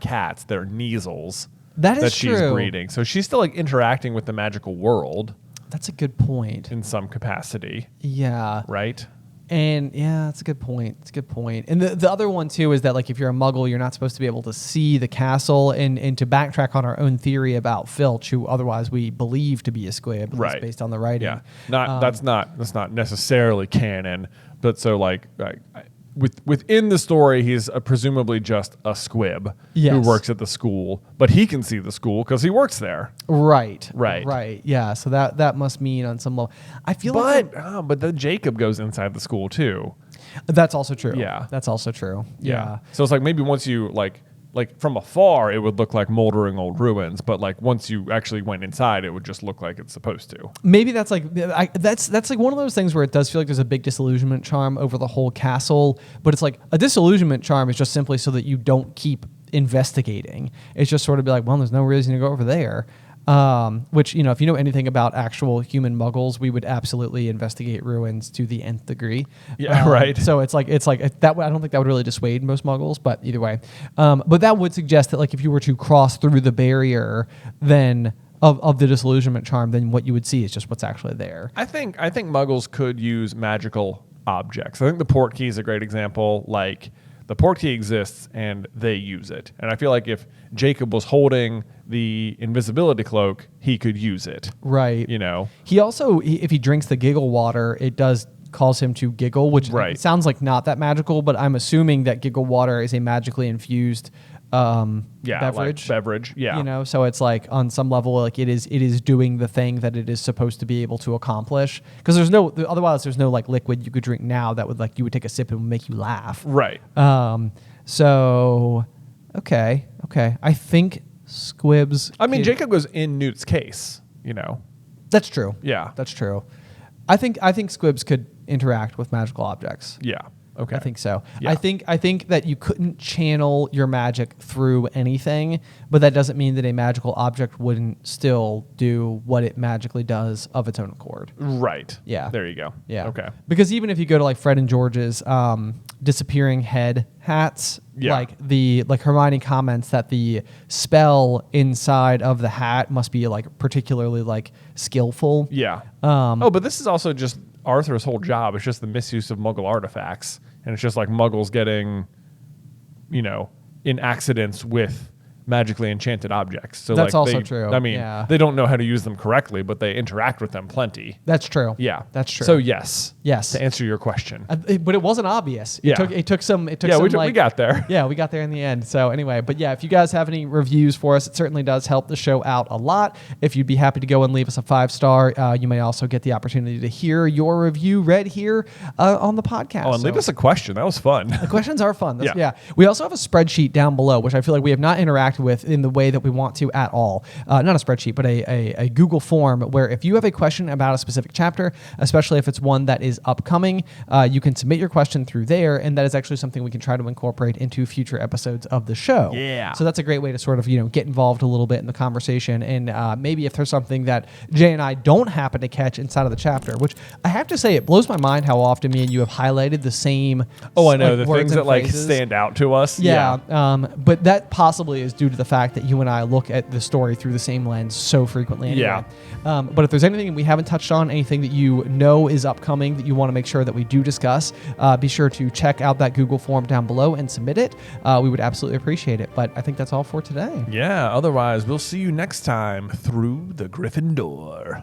cats; they're Neasels That she's breeding. So she's still like interacting with the magical world. That's a good point. In some capacity. Yeah. Right. And yeah, that's a good point. It's a good point. And the other one too is that like if you're a muggle, you're not supposed to be able to see the castle. And to backtrack on our own theory about Filch, who otherwise we believe to be a squib, right, based on the writing. Yeah, that's not necessarily canon. But so like within the story, he's presumably just a squib who works at the school, but he can see the school because he works there. Right. Yeah. So that must mean on some level. I feel but then Jacob goes inside the school too. That's also true. Yeah, that's also true. Yeah. So it's like maybe once you like from afar, it would look like moldering old ruins, but like once you actually went inside, it would just look like it's supposed to. Maybe that's like that's like one of those things where it does feel like there's a big disillusionment charm over the whole castle, but it's like a disillusionment charm is just simply so that you don't keep investigating. It's just sort of be like, well, there's no reason to go over there. Which, if you know anything about actual human muggles, we would absolutely investigate ruins to the nth degree. Yeah, right. So it's like that. I don't think that would really dissuade most muggles, but either way. But that would suggest that like if you were to cross through the barrier, then of the disillusionment charm, then what you would see is just what's actually there. I think muggles could use magical objects. I think the port key is a great example. Like the portkey exists and they use it. And I feel like if Jacob was holding the invisibility cloak, he could use it. Right. You know? He also, if he drinks the giggle water, it does cause him to giggle, which it sounds like not that magical, but I'm assuming that giggle water is a magically infused beverage. Yeah. You know, so it's like on some level, like it is doing the thing that it is supposed to be able to accomplish. Because otherwise there's no like liquid you could drink now that would like, you would take a sip and would make you laugh. Right. So, okay. I think Squibs. I mean, Jacob goes in Newt's case, you know. That's true. Yeah. That's true. I think Squibs could interact with magical objects. Yeah. Okay. I think so. Yeah. I think that you couldn't channel your magic through anything, but that doesn't mean that a magical object wouldn't still do what it magically does of its own accord. Right. Yeah. There you go. Yeah. Okay. Because even if you go to like Fred and George's disappearing head hats, like Hermione comments that the spell inside of the hat must be like particularly like skillful. Yeah. But this is also just Arthur's whole job. It's just the misuse of Muggle artifacts, and it's just like Muggles getting, you know, in accidents with magically enchanted objects. So that's like also true. I mean, they don't know how to use them correctly, but they interact with them plenty. That's true. Yeah, that's true. So yes, to answer your question, but it wasn't obvious. It took some. We got there. Yeah, we got there in the end. So anyway, but yeah, if you guys have any reviews for us, it certainly does help the show out a lot. If you'd be happy to go and leave us a 5-star, you may also get the opportunity to hear your review read here on the podcast. Oh, and leave us a question. That was fun. The questions are fun. Yeah. We also have a spreadsheet down below, which I feel like we have not interacted with in the way that we want to at all. Not a spreadsheet, but a Google form where if you have a question about a specific chapter, especially if it's one that is upcoming, you can submit your question through there, and that is actually something we can try to incorporate into future episodes of the show. Yeah. So that's a great way to sort of, you know, get involved a little bit in the conversation, and maybe if there's something that Jay and I don't happen to catch inside of the chapter, which I have to say, it blows my mind how often me and you have highlighted the same. Oh, I know, like, the things that like stand out to us. Yeah. But that possibly is due to the fact that you and I look at the story through the same lens so frequently anyway. Yeah. But if there's anything we haven't touched on, anything that you know is upcoming that you want to make sure that we do discuss, be sure to check out that Google form down below and submit it. We would absolutely appreciate it. But I think that's all for today. Yeah. Otherwise, we'll see you next time through the Griffin door.